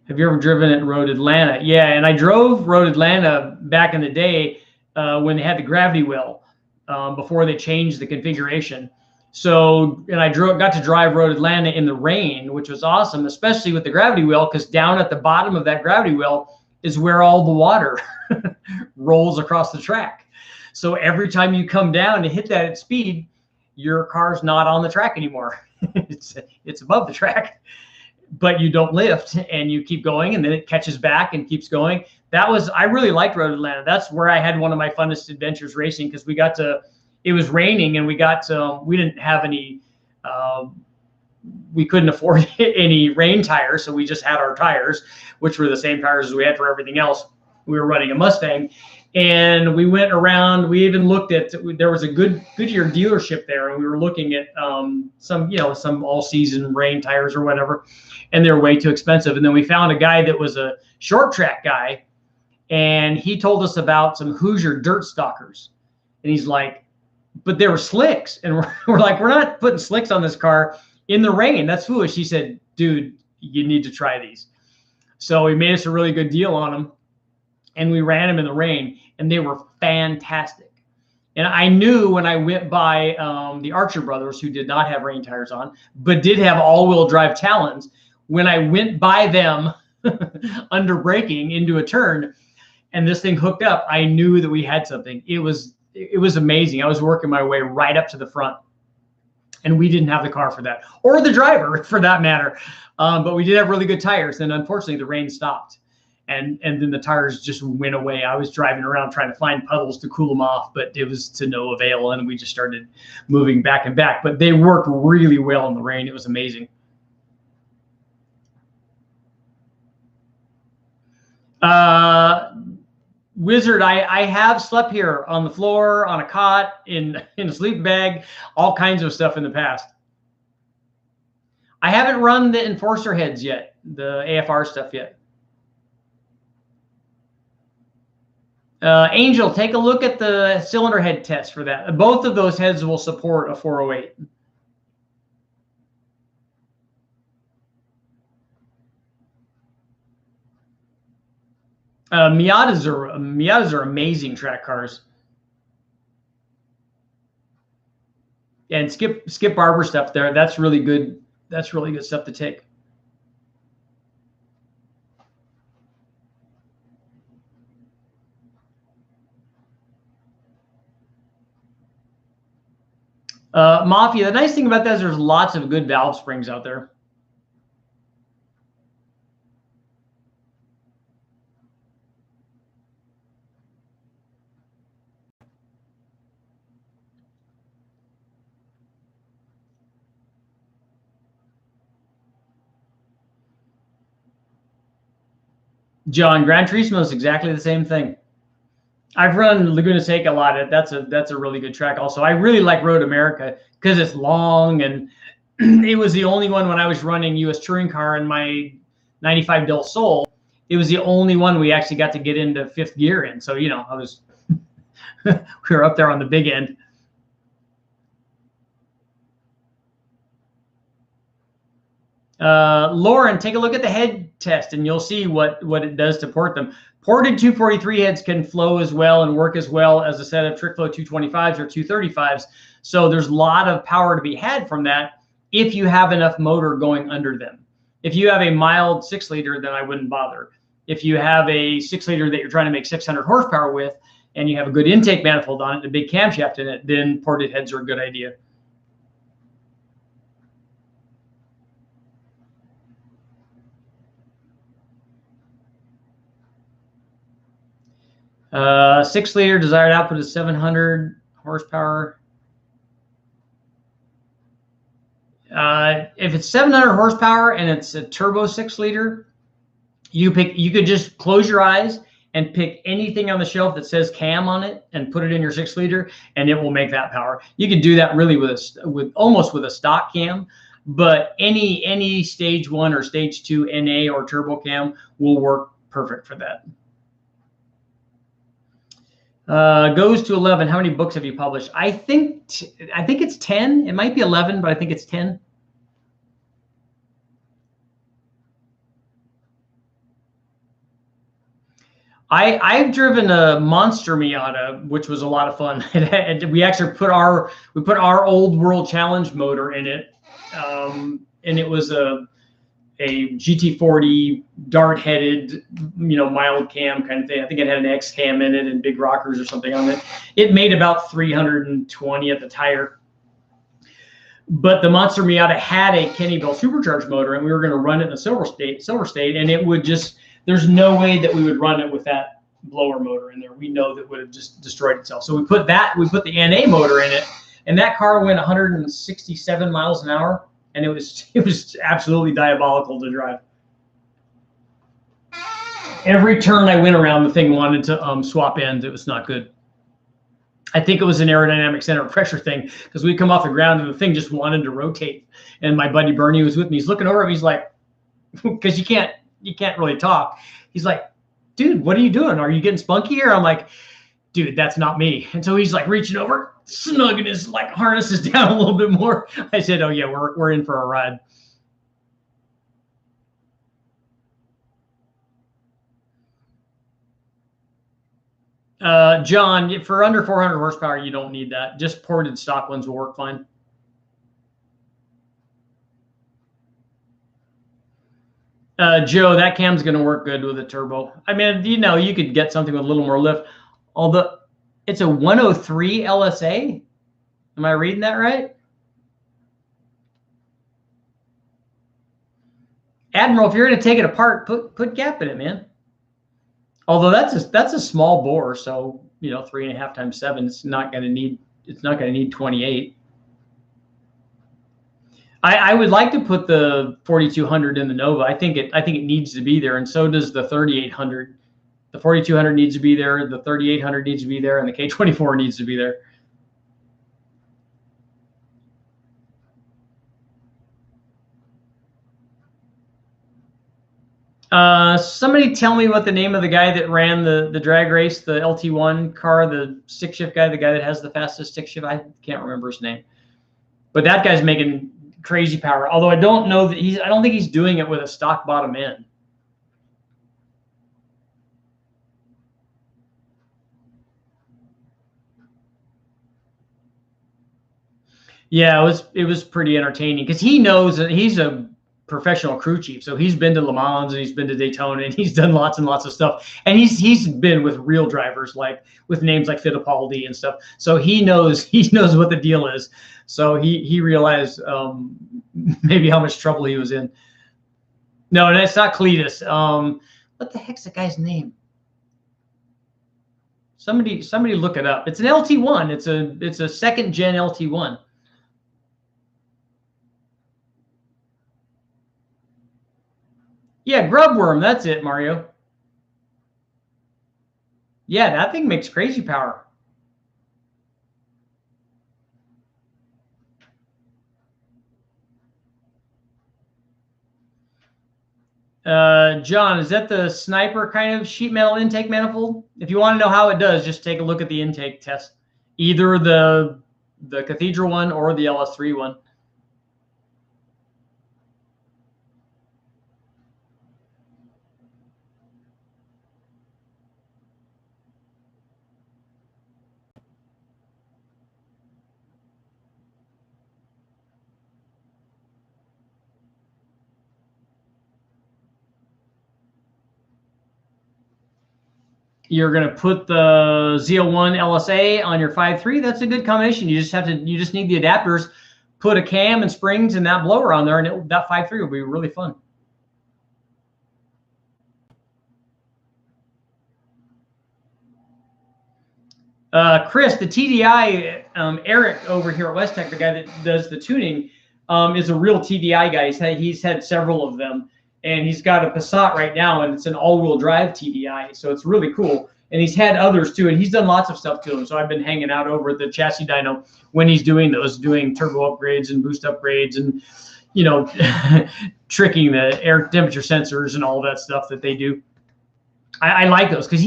Have you ever driven at Road Atlanta? Yeah, and I drove Road Atlanta back in the day when they had the gravity wheel before they changed the configuration. So, and I got to drive Road Atlanta in the rain, which was awesome, especially with the gravity wheel, because down at the bottom of that gravity wheel is where all the water rolls across the track. So every time you come down to hit that at speed, your car's not on the track anymore. it's above the track, but you don't lift and you keep going, and then it catches back and keeps going. I really liked Road Atlanta. That's where I had one of my funnest adventures racing, because it was raining, and we didn't have any, we couldn't afford any rain tires. So we just had our tires, which were the same tires as we had for everything else. We were running a Mustang, and we went around. We even looked at, there was a Goodyear dealership there, and we were looking at some all season rain tires or whatever, and they're way too expensive. And then we found a guy that was a short track guy, and he told us about some Hoosier dirt stalkers. And he's like, but they were slicks. And we're like, we're not putting slicks on this car in the rain. That's foolish. He said, dude, you need to try these. So he made us a really good deal on them, and we ran them in the rain, and they were fantastic. And I knew when I went by the Archer brothers, who did not have rain tires on, but did have all-wheel drive Talons, when I went by them under braking into a turn, and this thing hooked up, I knew that we had something. It was amazing. I was working my way right up to the front, and we didn't have the car for that, or the driver for that matter. But we did have really good tires, and unfortunately the rain stopped, and then the tires just went away. I was driving around trying to find puddles to cool them off, but it was to no avail, and we just started moving back and back. But they worked really well in the rain. It was amazing. Wizard, I have slept here on the floor, on a cot, in a sleeping bag, all kinds of stuff in the past. I haven't run the enforcer heads yet, the AFR stuff yet. Angel, take a look at the cylinder head test for that. Both of those heads will support a 408. Miatas are amazing track cars. And Skip Barber stuff there. That's really good. That's really good stuff to take. Mafia, the nice thing about that is there's lots of good valve springs out there. John, Gran Turismo is exactly the same thing. I've run Laguna Seca a lot. That's a really good track. Also, I really like Road America because it's long, and it was the only one when I was running U.S. touring car in my '95 Del Sol. It was the only one we actually got to get into fifth gear in. So I was we were up there on the big end. Lauren, take a look at the head test, and you'll see what it does to port them. Ported 243 heads can flow as well and work as well as a set of trick flow 225s or 235s. So there's a lot of power to be had from that if you have enough motor going under them. If you have a mild 6-liter, then I wouldn't bother. If you have a 6-liter that you're trying to make 600 horsepower with, and you have a good intake manifold on it, and a big camshaft in it, then ported heads are a good idea. Uh, 6-liter desired output is 700 horsepower. If it's 700 horsepower and it's a turbo 6-liter, you could just close your eyes and pick anything on the shelf that says cam on it and put it in your 6-liter, and it will make that power. You can do that really with almost with a stock cam, but any stage 1 or stage 2 NA or turbo cam will work perfect for that. Goes to 11. How many books have you published? I think it's 10. It might be 11, but I think it's 10. I've driven a Monster Miata, which was a lot of fun. And we actually put our old World Challenge motor in it, and it was a GT40 dart-headed, mild cam kind of thing. I think it had an X cam in it and big rockers or something on it. It made about 320 at the tire. But the Monster Miata had a Kenny Bell supercharged motor, and we were going to run it in a Silver State, and it would just, there's no way that we would run it with that blower motor in there. We know that would have just destroyed itself. So we put the NA motor in it, and that car went 167 miles an hour. And it was absolutely diabolical to drive. Every turn I went around, the thing wanted to swap ends. It was not good. I think it was an aerodynamic center of pressure thing, because we come off the ground and the thing just wanted to rotate. And my buddy Bernie was with me. He's looking over at me. He's like, because you can't really talk. He's like, dude, what are you doing? Are you getting spunky here? I'm like, dude, that's not me. And so he's like reaching over, snugging his harnesses down a little bit more. I said, oh yeah, we're in for a ride. John, for under 400 horsepower, you don't need that. Just ported stock ones will work fine. Joe, that cam's going to work good with a turbo. I mean, you could get something with a little more lift. Although it's a 103 LSA. Am I reading that right? Admiral, if you're going to take it apart, put gap in it, man. Although that's a small bore, so 3.5 times 7. It's not going to need 28. I would like to put the 4200 in the Nova. I think it needs to be there, and so does the 3800. The 4200 needs to be there. The 3800 needs to be there, and the K24 needs to be there. Somebody tell me what the name of the guy that ran the drag race, the LT1 car, the stick shift guy, the guy that has the fastest stick shift. I can't remember his name, but that guy's making crazy power. Although I don't know that I don't think he's doing it with a stock bottom end. Yeah, it was pretty entertaining because he knows that he's a professional crew chief, so he's been to Le Mans and he's been to Daytona and he's done lots and lots of stuff, and he's been with real drivers like with names like Fittipaldi and stuff. So he knows what the deal is. So he realized maybe how much trouble he was in. No, and it's not Cletus. What the heck's the guy's name? Somebody look it up. It's an LT1. It's a second gen LT1. Yeah, Grubworm. That's it, Mario. Yeah, that thing makes crazy power. John, is that the Sniper kind of sheet metal intake manifold? If you want to know how it does, just take a look at the intake test. Either the Cathedral one or the LS3 one. You're going to put the ZL1 LSA on your 5.3. That's a good combination. You just need the adapters, put a cam and springs and that blower on there, and that 5.3 will be really fun. Chris, the TDI, Eric over here at West Tech, the guy that does the tuning, is a real TDI guy. He's had several of them, and he's got a Passat right now, and it's an all-wheel drive TDI, so it's really cool. And he's had others too, and he's done lots of stuff to them. So I've been hanging out over at the chassis dyno when he's doing those, doing turbo upgrades and boost upgrades, and tricking the air temperature sensors and all that stuff that they do. I like those because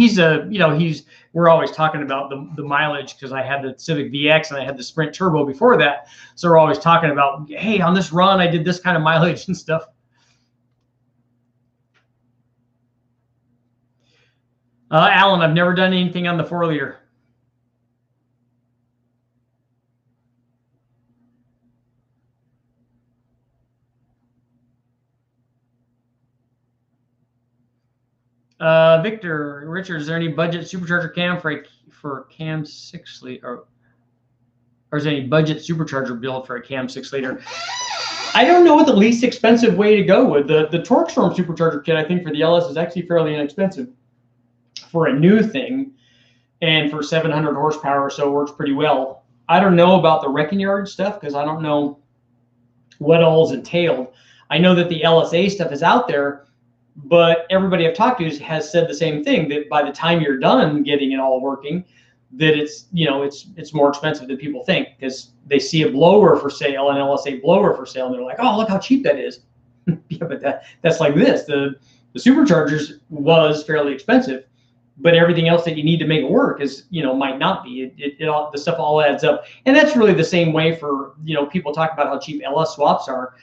we're always talking about the mileage because I had the Civic VX and I had the Sprint Turbo before that. So we're always talking about, hey, on this run, I did this kind of mileage and stuff. Alan, I've never done anything on the 4-liter. Victor, Richard, is there any budget supercharger cam for cam 6-liter? Or is there any budget supercharger build for a cam 6-liter? I don't know what the least expensive way to go with. The TorqueStorm supercharger kit, I think, for the LS is actually fairly inexpensive for a new thing, and for 700 horsepower, so it works pretty well. I don't know about the wrecking yard stuff because I don't know what all is entailed. I know that the LSA stuff is out there, but everybody I've talked to has said the same thing, that by the time you're done getting it all working, that it's more expensive than people think, because they see a blower for sale, an LSA blower for sale, and they're like, oh, look how cheap that is. Yeah, but that's like this. The superchargers was fairly expensive, but everything else that you need to make it work is, might not be. The stuff all adds up, and that's really the same way for, people talk about how cheap LS swaps are.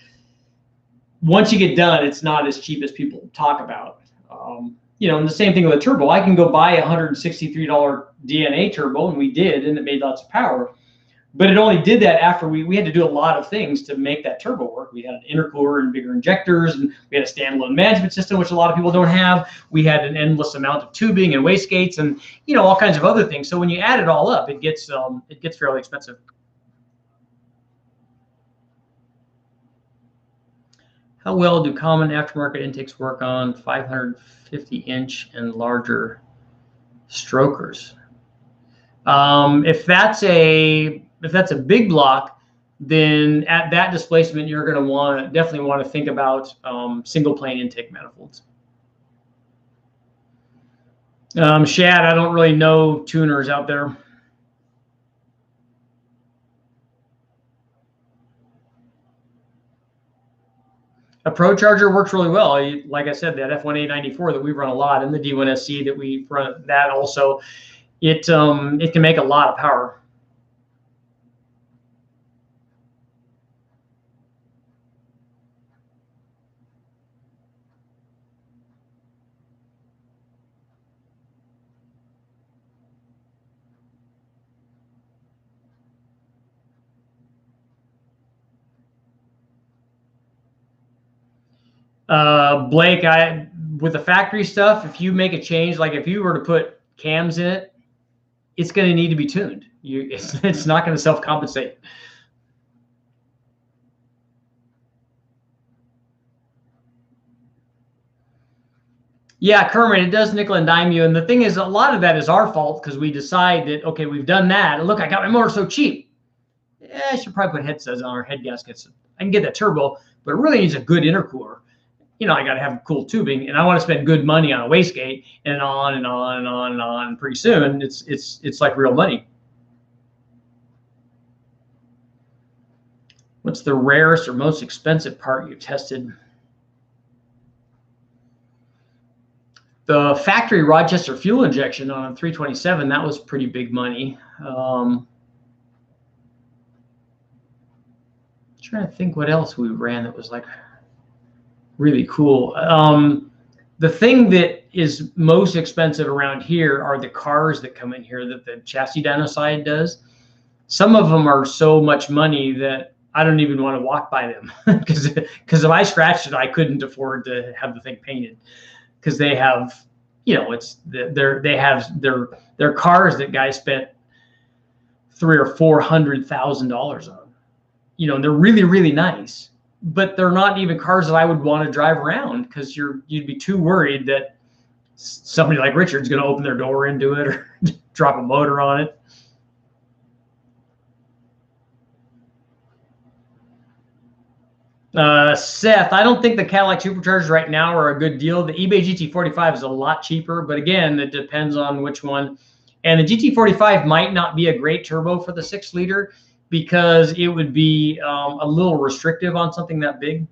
Once you get done, it's not as cheap as people talk about. And the same thing with a turbo. I can go buy a $163 DNA turbo, and we did, and it made lots of power. But it only did that after we had to do a lot of things to make that turbo work. We had an intercooler and bigger injectors, and we had a standalone management system, which a lot of people don't have. We had an endless amount of tubing and wastegates, and all kinds of other things. So when you add it all up, it gets fairly expensive. How well do common aftermarket intakes work on 550-inch and larger strokers? If that's a big block, then at that displacement, you're going to definitely want to think about single plane intake manifolds. Shad, I don't really know tuners out there. A Pro Charger works really well. Like I said, that F1A94 that we run a lot, and the D1SC that we run, that also, it can make a lot of power. Blake, with the factory stuff, if you make a change, like if you were to put cams in it, it's going to need to be tuned. It's not going to self-compensate. Yeah, Kermit, it does nickel and dime you. And the thing is, a lot of that is our fault because we decide that, okay, we've done that. And look, I got my motor so cheap. Yeah, I should probably put head studs on our head gaskets. I can get that turbo, but it really needs a good intercooler. You know, I got to have cool tubing, and I want to spend good money on a wastegate, and on and on and on and on. Pretty soon, it's like real money. What's the rarest or most expensive part you've tested? The factory Rochester fuel injection on a 327, that was pretty big money. Trying to think what else we ran that was like really cool. The thing that is most expensive around here are the cars that come in here that the chassis dyno side does. Some of them are so much money that I don't even want to walk by them because if I scratched it, I couldn't afford to have the thing painted because they have, you know, they have their cars that guys spent $300,000 or $400,000 on. You know, they're really, really nice, but they're not even cars that I would want to drive around because you'd be too worried that somebody like Richard's going to open their door into it or drop a motor on it. Seth, I don't think the Cadillac superchargers right now are a good deal. The eBay GT45 is a lot cheaper, but again, it depends on which one. And the GT45 might not be a great turbo for the 6-liter because it would be a little restrictive on something that big.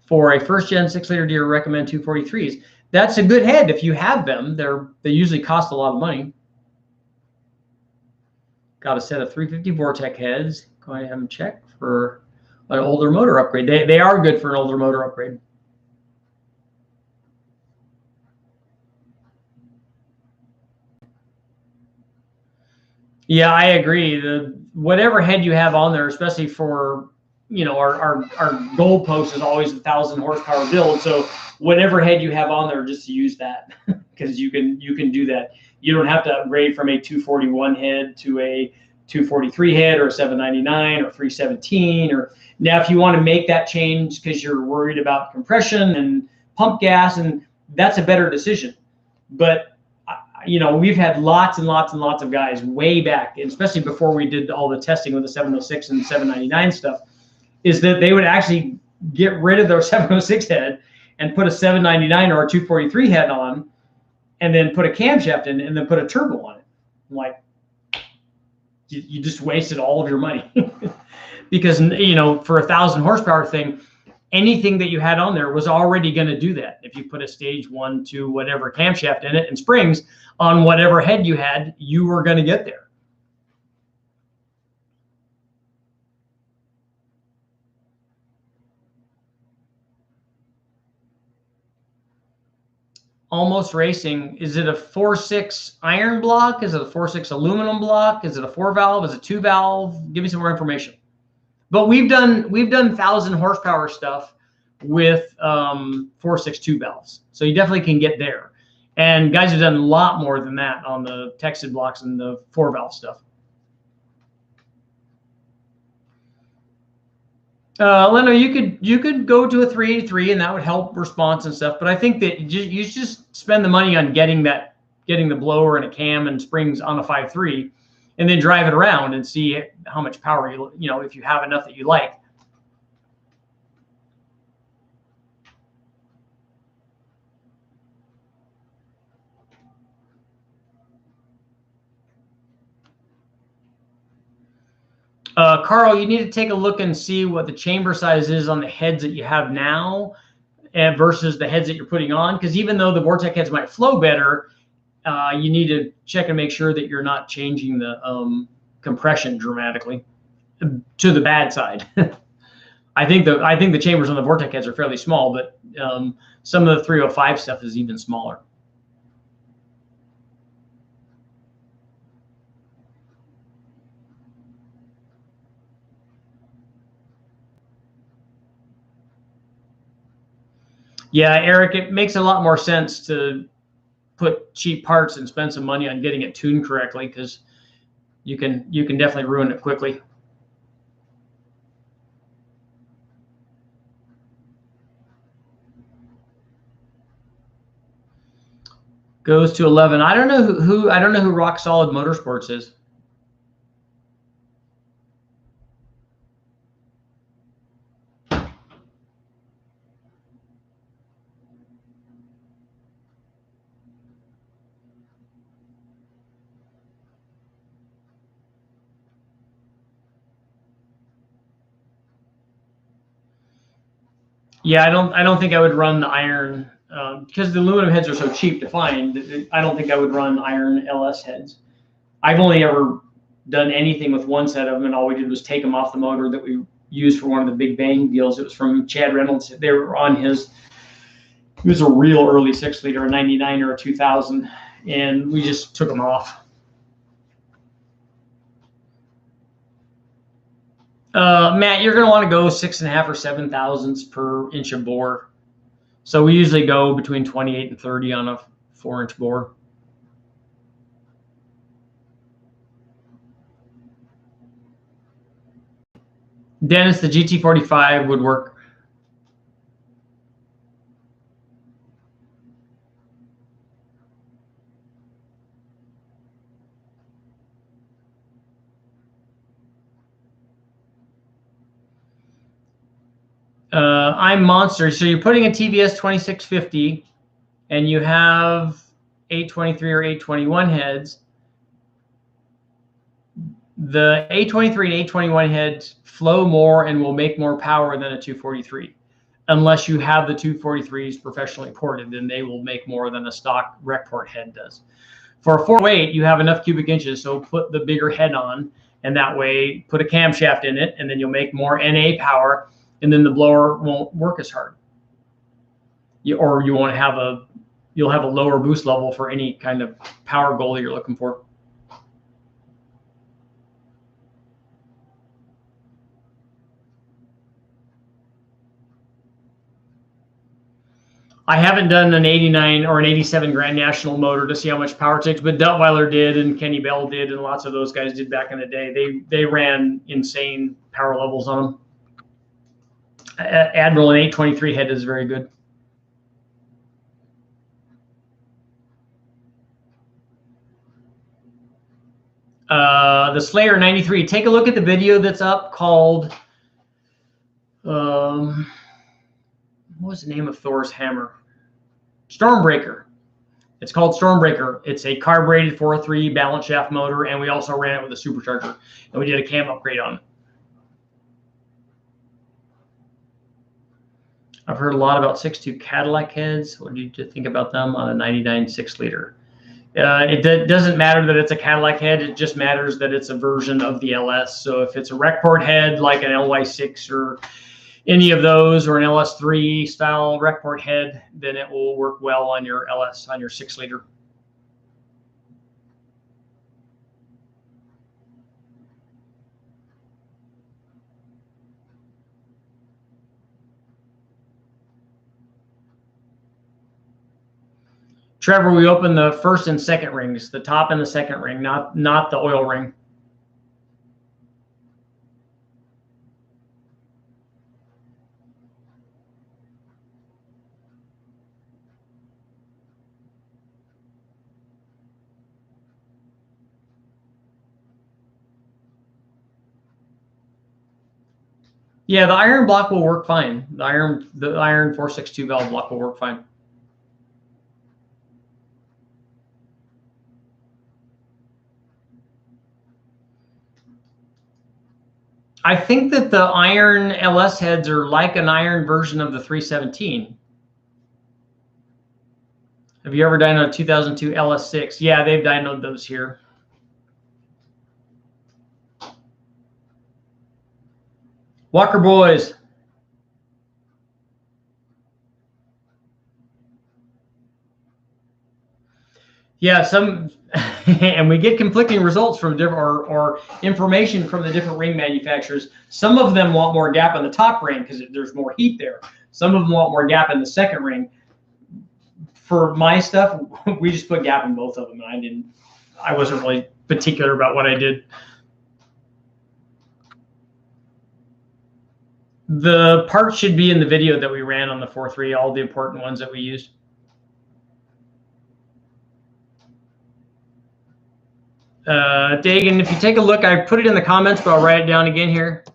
For a first-gen 6-liter, do you recommend 243s? That's a good head if you have them. They usually cost a lot of money. Got a set of 350 Vortec heads. Go ahead and have them check for an older motor upgrade. They are good for an older motor upgrade. Yeah, I agree. Whatever head you have on there, especially for, you know, our goalpost is always 1,000 horsepower build. So whatever head you have on there, just to use that because you can do that. You don't have to upgrade from a 241 head to a 243 head or a 799 or 317. Or now, if you want to make that change because you're worried about compression and pump gas, and that's a better decision. But you know, we've had lots and lots and lots of guys way back, especially before we did all the testing with the 706 and 799 stuff, is that they would actually get rid of their 706 head and put a 799 or a 243 head on, and then put a camshaft in, and then put a turbo on it. I'm like, you just wasted all of your money because, you know, for 1,000 horsepower thing, anything that you had on there was already going to do that. If you put a stage 1 to whatever camshaft in it and springs on whatever head you had, you were going to get there. Almost Racing, is it a 4.6 iron block? Is it a 4.6 aluminum block? Is it a 4-valve? Is it 2-valve? Give me some more information. But we've done 1,000 horsepower stuff with 4.6 2-valves, so you definitely can get there. And guys have done a lot more than that on the texted blocks and the 4-valve stuff. Leno, you could go to a 383 and that would help response and stuff. But I think that you just spend the money on getting the blower and a cam and springs on a 5.3, and then drive it around and see how much power you know, if you have enough that you like. Carl, you need to take a look and see what the chamber size is on the heads that you have now and versus the heads that you're putting on. Because even though the Vortec heads might flow better, you need to check and make sure that you're not changing the compression dramatically to the bad side. I think the chambers on the Vortec heads are fairly small, but some of the 305 stuff is even smaller. Yeah, Eric, it makes a lot more sense to put cheap parts and spend some money on getting it tuned correctly, because you can definitely ruin it quickly. Goes to 11. I don't know who Rock Solid Motorsports is. Yeah, I don't think I would run the iron, because the aluminum heads are so cheap to find. I don't think I would run iron LS heads. I've only ever done anything with one set of them, and all we did was take them off the motor that we used for one of the Big Bang deals. It was from Chad Reynolds. They were on his, it was a real early 6-liter, a 99 or a 2000, and we just took them off. Matt, you're going to want to go 6.5 or 7 thousandths per inch of bore. So we usually go between 28 and 30 on a 4-inch bore. Dennis, the GT45 would work. I'm Monster. So you're putting a TVS 2650 and you have 823 or 821 heads. The 823 and 821 heads flow more and will make more power than a 243. Unless you have the 243s professionally ported, then they will make more than a stock rec port head does. For a 408, you have enough cubic inches, so put the bigger head on, and that way put a camshaft in it, and then you'll make more NA power, and then the blower won't work as hard. You'll have a lower boost level for any kind of power goal that you're looking for. I haven't done an 89 or an 87 Grand National motor to see how much power it takes, but Duttweiler did, and Kenny Bell did, and lots of those guys did back in the day. They ran insane power levels on them. Admiral and 823 head is very good. The Slayer 93. Take a look at the video that's up called, what was the name of Thor's hammer? Stormbreaker. It's called Stormbreaker. It's a carbureted 4.3 balance shaft motor, and we also ran it with a supercharger, and we did a cam upgrade on it. I've heard a lot about 6.2 Cadillac heads. What did you think about them on a 99 6-liter? It doesn't matter that it's a Cadillac head. It just matters that it's a version of the LS. So if it's a rec port head like an LY6 or any of those, or an LS3 style rec port head, then it will work well on your LS, on your 6-liter. Trevor, we open the first and second rings, the top and the second ring, not the oil ring. Yeah, the iron block will work fine. The iron 462 valve block will work fine. I think that the iron LS heads are like an iron version of the 317. Have you ever dynoed a 2002 LS6? Yeah, they've dynoed those here. Walker boys. Yeah, some, and we get conflicting results from different, or information from the different ring manufacturers. Some of them want more gap in the top ring because there's more heat there. Some of them want more gap in the second ring. For my stuff, we just put gap in both of them, and I wasn't really particular about what I did. The parts should be in the video that we ran on the 4.3, all the important ones that we used. Dagan, if you take a look, I put it in the comments, but I'll write it down again here.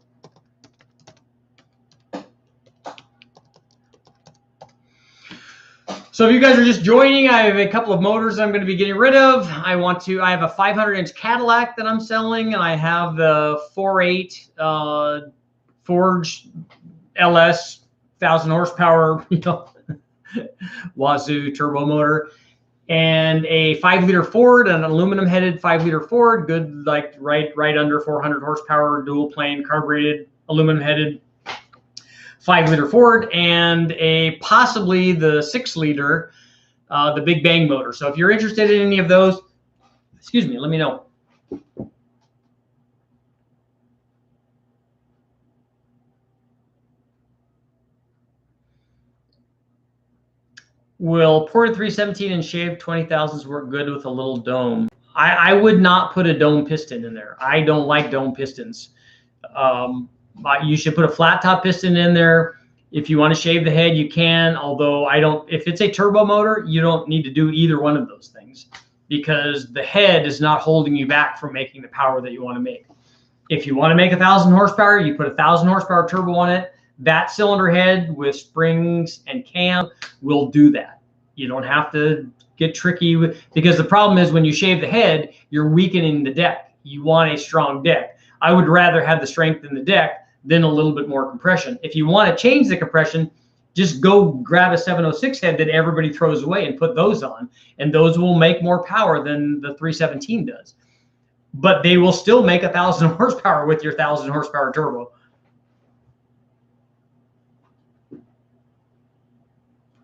So if you guys are just joining, I have a couple of motors I'm going to be getting rid of. I have a 500-inch CADILLAC that I'm selling, and I have the 4.8 Forge LS 1,000 horsepower, Wazoo turbo motor, and a 5-liter Ford, an aluminum-headed 5-liter Ford, good, like right under 400 horsepower, dual plane, carbureted, aluminum-headed 5-liter Ford, and possibly the 6-liter, the Big Bang motor. So if you're interested in any of those, excuse me, let me know. Will ported 317 and shaved 20,000s work good with a little dome? I would not put a dome piston in there. I don't like dome pistons. You should put a flat top piston in there. If you want to shave the head, you can. Although if it's a turbo motor, you don't need to do either one of those things, because the head is not holding you back from making the power that you want to make. If you want to make 1,000 horsepower, you put a 1,000 horsepower turbo on it. That cylinder head with springs and cam will do that. You don't have to get tricky because the problem is when you shave the head, you're weakening the deck. You want a strong deck. I would rather have the strength in the deck than a little bit more compression. If you want to change the compression, just go grab a 706 head that everybody throws away and put those on, and those will make more power than the 317 does. But they will still make 1,000 horsepower with your 1,000 horsepower turbo.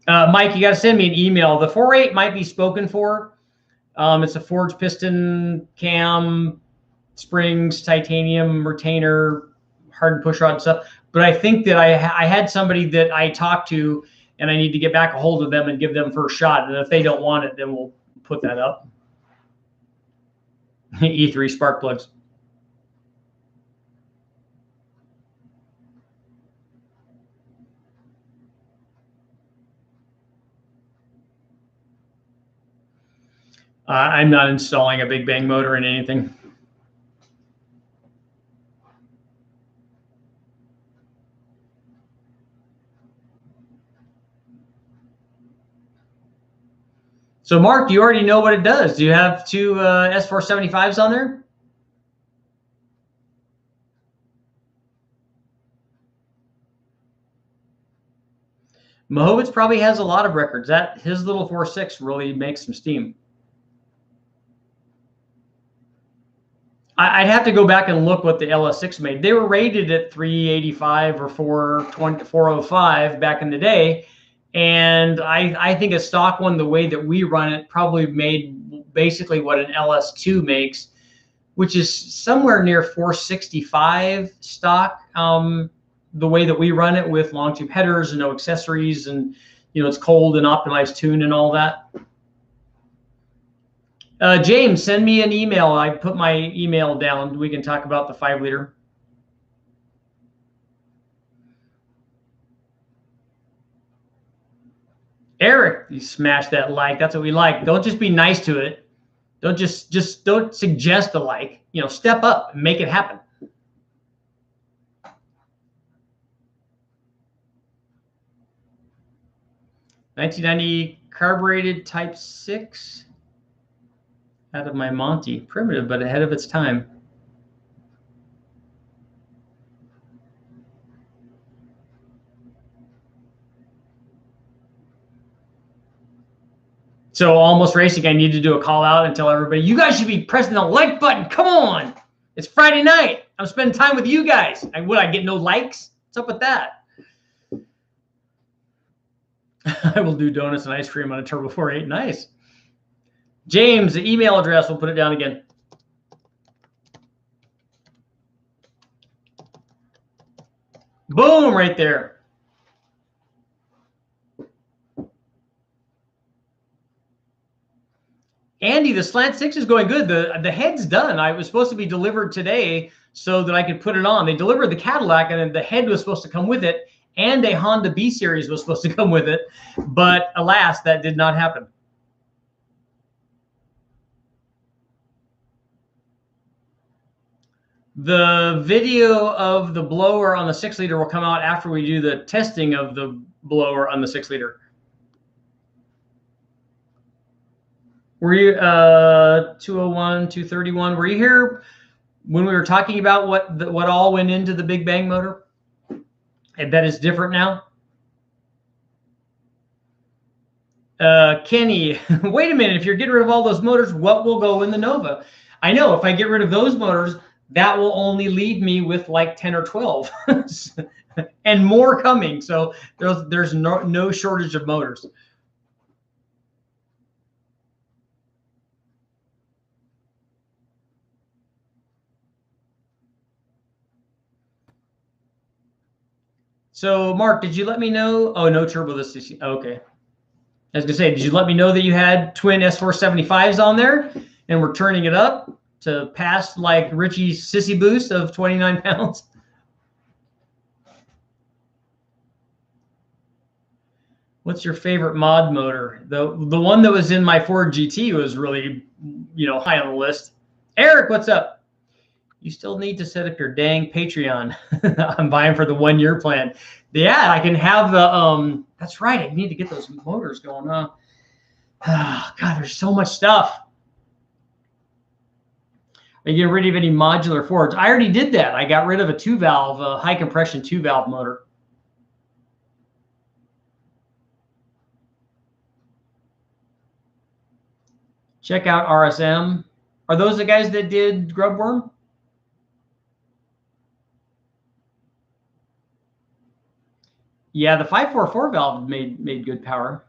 Mike, you got to send me an email. The 4.8 might be spoken for. It's a forged piston, cam, springs, titanium, retainer, hardened push rod and stuff. But I think that I had somebody that I talked to, and I need to get back a hold of them and give them first shot. And if they don't want it, then we'll put that up. E3 spark plugs. I'm not installing a Big Bang motor in anything. So Mark, you already know what it does. Do you have two S475s on there? Mahovitz probably has a lot of records. His little 4.6 really makes some steam. I'd have to go back and look what the LS6 made. They were rated at 385 or 405 back in the day. And I think a stock one, the way that we run it, probably made basically what an LS2 makes, which is somewhere near 465 stock. The way that we run it with long tube headers and no accessories, and it's cold and optimized tune and all that. James, send me an email. I put my email down. We can talk about the 5-liter. Eric, you smash that like. That's what we like. Don't just be nice to it. Don't just don't suggest a like. Step up and make it happen. $1990 carbureted Type 6 out of my Monty. Primitive, but ahead of its time. So Almost Racing, I need to do a call out and tell everybody, you guys should be pressing the like button. Come on. It's Friday night. I'm spending time with you guys. Would I get no likes? What's up with that? I will do donuts and ice cream on a Turbo 4.8. Nice. James, the email address, we'll put it down again. Boom, right there. Andy, the slant 6 is going good. The head's done. I was supposed to be delivered today so that I could put it on. They delivered the Cadillac, and then the head was supposed to come with it, and a Honda B Series was supposed to come with it. But alas, that did not happen. The video of the blower on the 6-liter will come out after we do the testing of the blower on the 6-liter. Were you 201, 231? Were you here when we were talking about what all went into the Big Bang motor? I bet it's different now. Kenny, wait a minute. If you're getting rid of all those motors, what will go in the Nova? I know if I get rid of those motors, that will only leave me with like 10 or 12 and more coming. So there's no shortage of motors. So Mark, did you let me know? Oh, no turbo this is okay. I was gonna say, did you let me know that you had twin S475s on there and we're turning it up to pass like Richie's sissy boost of 29 pounds? What's your favorite mod motor? The one that was in my Ford GT was really, high on the list. Eric, what's up? You still need to set up your dang Patreon. I'm buying for the 1-year plan. Yeah, I can have the that's right. I need to get those motors going on. Oh, God, there's so much stuff. Are you getting rid of any modular Fords? I already did that. I got rid of a 2-valve, high compression 2-valve motor. Check out RSM. Are those the guys that did Grubworm? Yeah, the 544 valve made good power.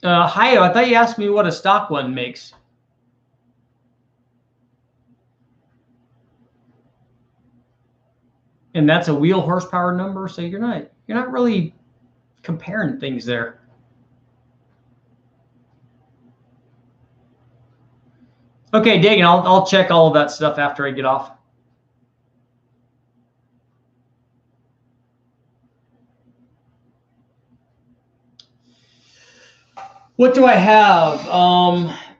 Hi, I thought you asked me what a stock one makes. And that's a wheel horsepower number, so you're not really comparing things there. Okay, Dagan, I'll check all of that stuff after I get off. What do I have?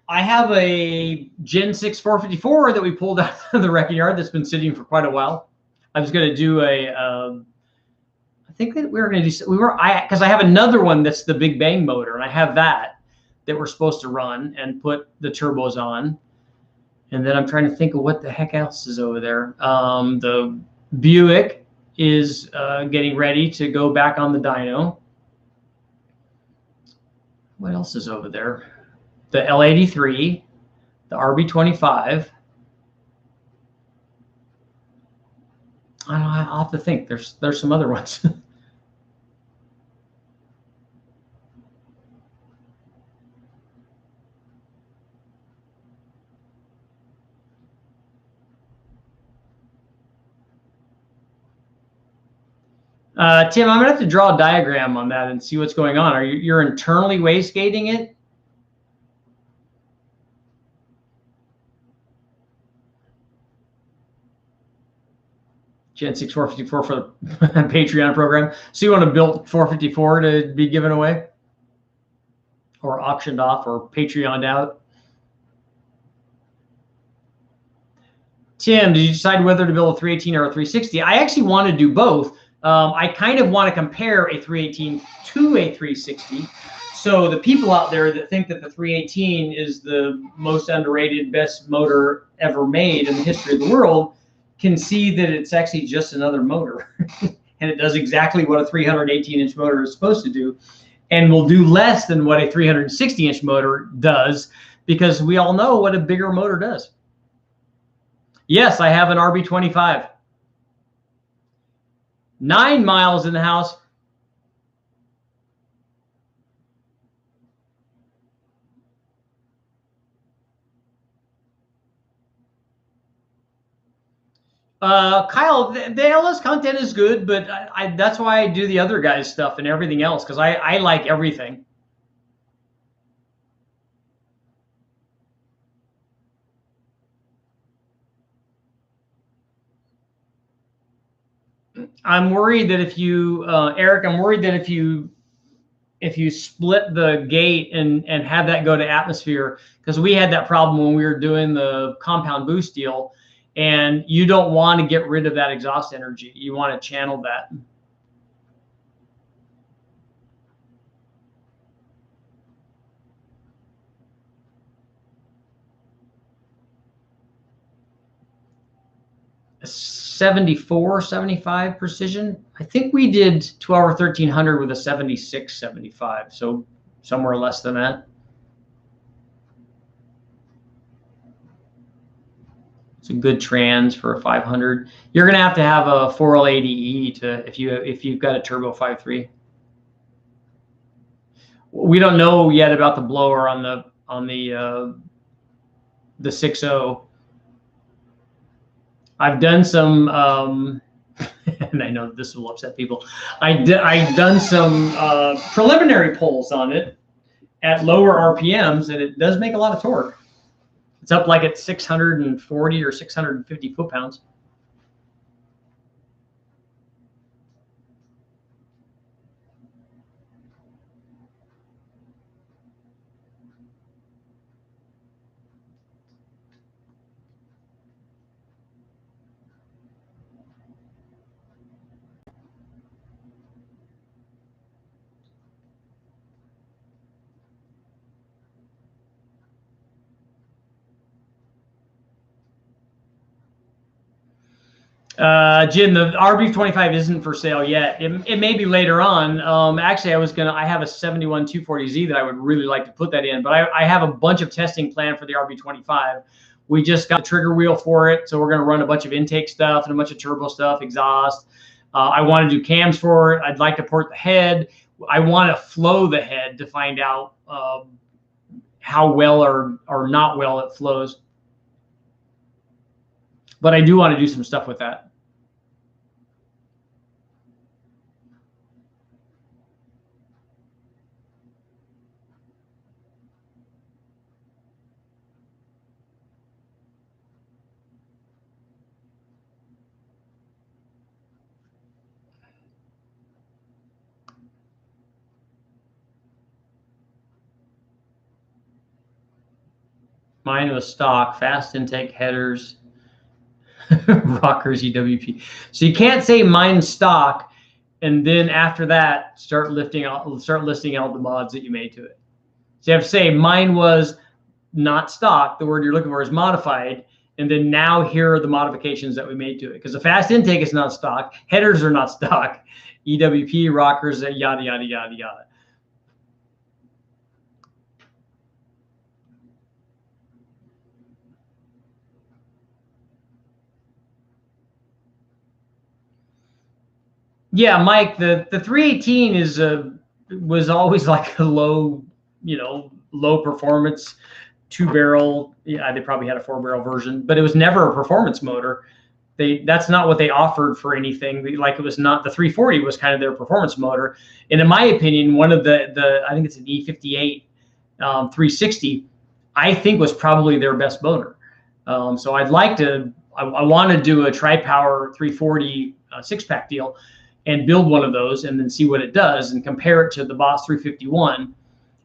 I have a Gen 6 454 that we pulled out of the wrecking yard that's been sitting for quite a while. I was going to do I think that we were going to do, because I have another one that's the Big Bang motor, and I have that we're supposed to run and put the turbos on. And then I'm trying to think of what the heck else is over there. The Buick is getting ready to go back on the dyno. What else is over there? The L83, the RB25. I don't know. I'll have to think. There's some other ones. Tim, I'm gonna have to draw a diagram on that and see what's going on. You're internally wastegating it? Gen 6 454 for the Patreon program. So you want to build 454 to be given away? Or auctioned off or Patreoned out? Tim, did you decide whether to build a 318 or a 360? I actually want to do both. I kind of want to compare a 318 to a 360. So the people out there that think that the 318 is the most underrated, best motor ever made in the history of the world can see that it's actually just another motor. And it does exactly what a 318-inch motor is supposed to do, and will do less than what a 360-inch motor does, because we all know what a bigger motor does. Yes, I have an RB25. 9 miles in the house. Kyle, the LS content is good, but that's why I do the other guys' stuff and everything else, because I like everything. I'm worried that if you, Eric, I'm worried that if you split the gate and have that go to atmosphere, because we had that problem when we were doing the compound boost deal, and you don't want to get rid of that exhaust energy. You want to channel that. A 74, 75 precision. I think we did 12 or 1300 with a 76, 75. So somewhere less than that. It's a good trans for a 500. You're gonna have a 4L80E to if you've got a turbo 5.3. We don't know yet about the blower on the 6.0. I've done some, and I know this will upset people. I've done some preliminary pulls on it at lower RPMs, and it does make a lot of torque. It's up like at 640 or 650 foot-pounds. Jim, the RB25 isn't for sale yet. It may be later on. Actually, I have a 71 240Z that I would really like to put that in, but I have a bunch of testing planned for the RB25. We just got the trigger wheel for it, so we're going to run a bunch of intake stuff and a bunch of turbo stuff, exhaust. I want to do cams for it. I'd like to port the head. I want to flow the head to find out how well or not well it flows. But I do want to do some stuff with that. Mine was stock, fast intake headers, rockers, EWP. So you can't say mine stock, and then after that start listing out the mods that you made to it. So you have to say mine was not stock. The word you're looking for is modified, and then now here are the modifications that we made to it. Because the fast intake is not stock, headers are not stock, EWP, rockers, yada yada yada yada. Yeah, Mike, the 318 was always like a low performance 2-barrel. Yeah, they probably had a 4-barrel version, but it was never a performance motor. That's not what they offered for anything. Like, it was not, the 340 was kind of their performance motor. And in my opinion, one of the I think it's an E58 360, I think was probably their best motor. So I want to do a tri-power 340 6-pack deal and build one of those and then see what it does and compare it to the Boss 351,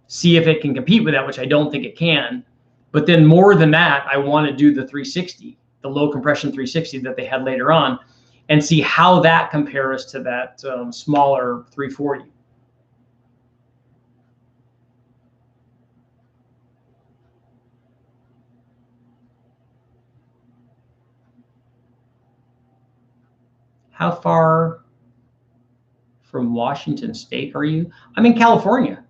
see if it can compete with that, which I don't think it can. But then more than that, I want to do the 360, the low compression 360 that they had later on, and see how that compares to that smaller 340. How far from Washington State are you? I'm in California.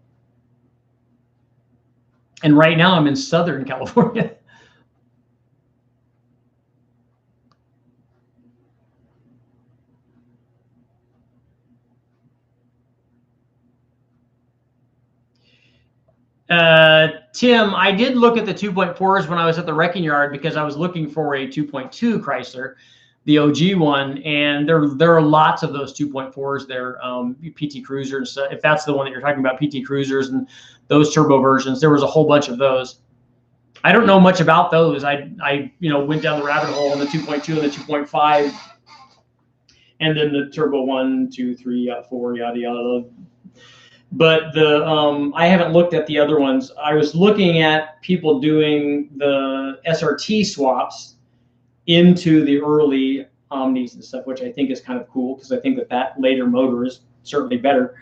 And right now I'm in Southern California. Tim, I did look at the 2.4s when I was at the wrecking yard because I was looking for a 2.2 Chrysler. the OG one, and there are lots of those 2.4s there, PT Cruisers. If that's the one that you're talking about, PT Cruisers and those turbo versions, there was a whole bunch of those. I don't know much about those. I went down the rabbit hole on the 2.2 and the 2.5, and then the turbo 1, 2, 3, 4, yada yada. But I haven't looked at the other ones. I was looking at people doing the SRT swaps into the early Omnis and stuff, which I think is kind of cool, because I think that later motor is certainly better.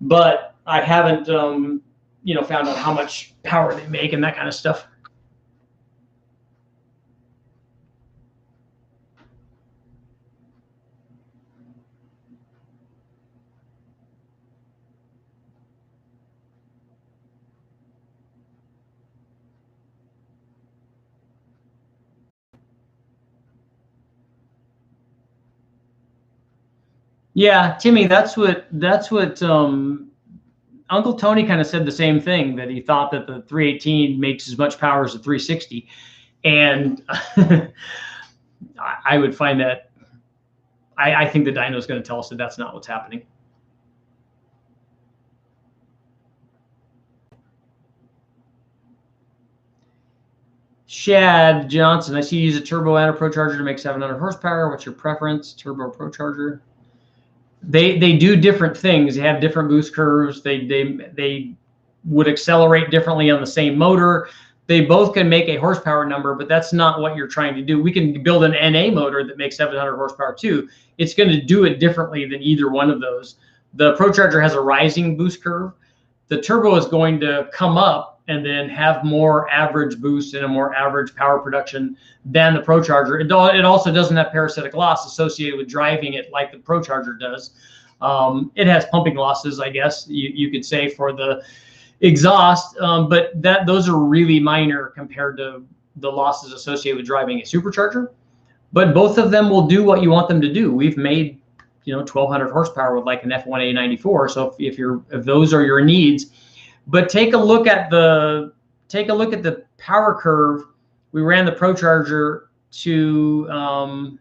But I haven't, found out how much power they make and that kind of stuff. Yeah, Timmy, that's what Uncle Tony kind of said the same thing, that he thought that the 318 makes as much power as the 360. And I would find that, I think the dyno is going to tell us that that's not what's happening. Shad Johnson, I see you use a turbo and a pro charger to make 700 horsepower. What's your preference, turbo or pro charger? They do different things. They have different boost curves. They would accelerate differently on the same motor. They both can make a horsepower number, but that's not what you're trying to do. We can build an NA motor that makes 700 horsepower too. It's going to do it differently than either one of those. The pro charger has a rising boost curve. The turbo is going to come up and then have more average boost and a more average power production than the pro charger. It also doesn't have parasitic loss associated with driving it like the pro charger does. It has pumping losses, I guess you could say, for the exhaust, but those are really minor compared to the losses associated with driving a supercharger. But both of them will do what you want them to do. We've made 1,200 horsepower with like an F1A94. So if those are your needs, but take a look at the power curve. We ran the pro charger to I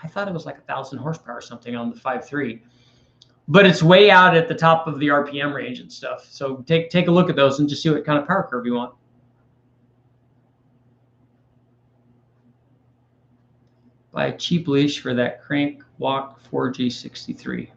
thought it was like 1,000 horsepower or something on the 5.3, but it's way out at the top of the RPM range and stuff. So take a look at those and just see what kind of power curve you want. Buy a cheap leash for that crank walk 4G63.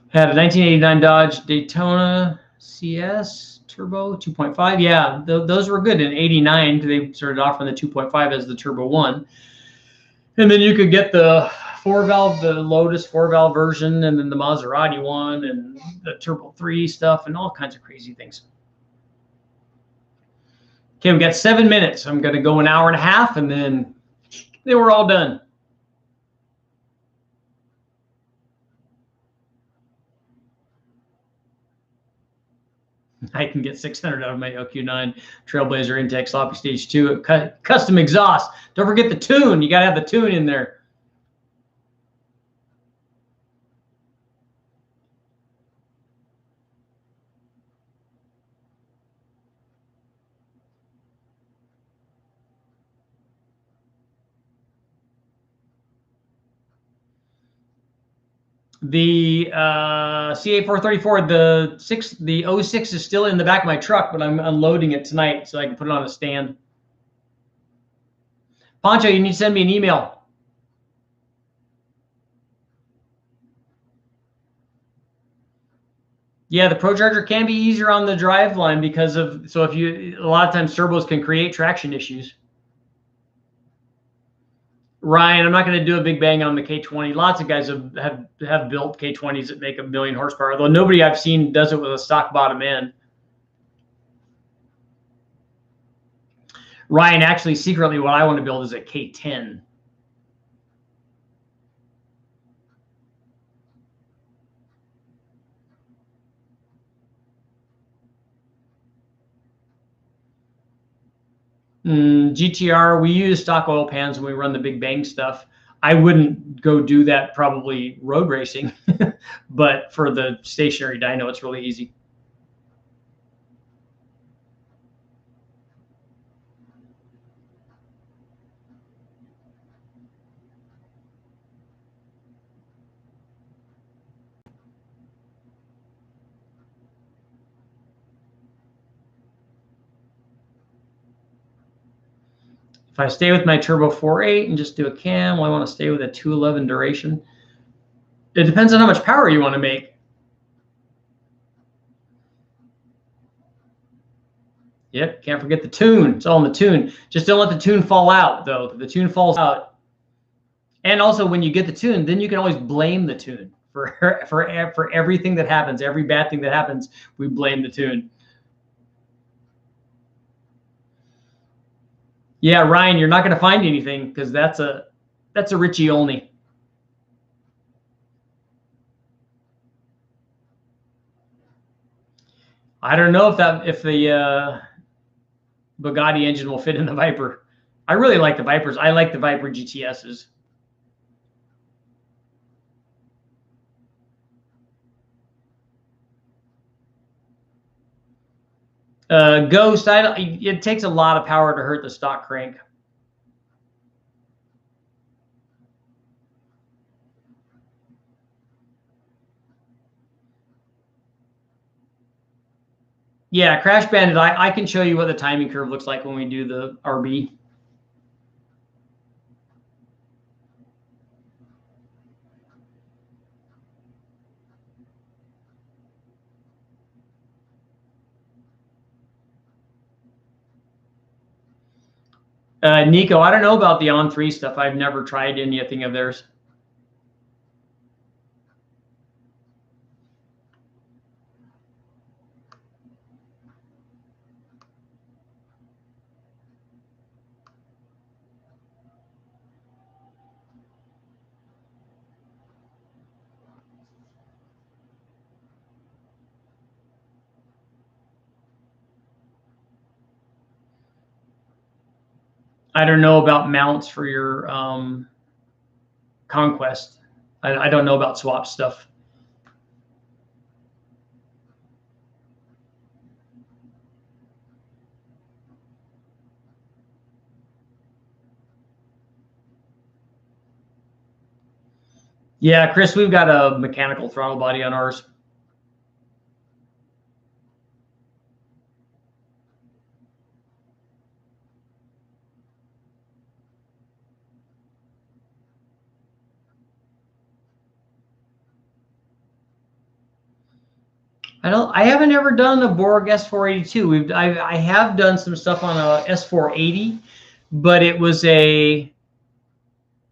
Had a 1989 Dodge Daytona CS turbo 2.5. Yeah, those were good in '89. They started offering the 2.5 as the turbo 1. And then you could get the 4-valve, the Lotus 4-valve version, and then the Maserati one, and the turbo 3 stuff, and all kinds of crazy things. Okay, we got 7 minutes. I'm going to go an hour and a half, and then we're all done. I can get 600 out of my LQ9 Trailblazer Intech Sloppy Stage 2 custom exhaust. Don't forget the tune. You got to have the tune in there. The CA434, the 06 is still in the back of my truck, but I'm unloading it tonight so I can put it on a stand. Poncho, you need to send me an email. Yeah, the Pro Charger can be easier on the drive line because of, a lot of times turbos can create traction issues. Ryan, I'm not going to do a big bang on the K20. Lots of guys have built K20s that make 1 million horsepower, although nobody I've seen does it with a stock bottom end. Ryan, actually, secretly, what I want to build is a K10. GTR, we use stock oil pans when we run the big bang stuff. I wouldn't go do that probably road racing, but for the stationary dyno, it's really easy. If I stay with my turbo 4.8 and just do a cam, well, I want to stay with a 211 duration. It depends on how much power you want to make. Yep, can't forget the tune. It's all in the tune. Just don't let the tune fall out, though. If the tune falls out, and also when you get the tune, then you can always blame the tune for everything that happens. Every bad thing that happens, we blame the tune. Yeah, Ryan, you're not going to find anything because that's a Richie only. I don't know if the Bugatti engine will fit in the Viper. I really like the Vipers. I like the Viper GTSs. Ghost, it takes a lot of power to hurt the stock crank. Yeah, Crash Bandit, I can show you what the timing curve looks like when we do the RB. Nico, I don't know about the On3 stuff. I've never tried anything of theirs. I don't know about mounts for your Conquest. I don't know about swap stuff. Yeah, Chris, we've got a mechanical throttle body on ours. I haven't ever done a Borg S482. I have done some stuff on a S480, but it was a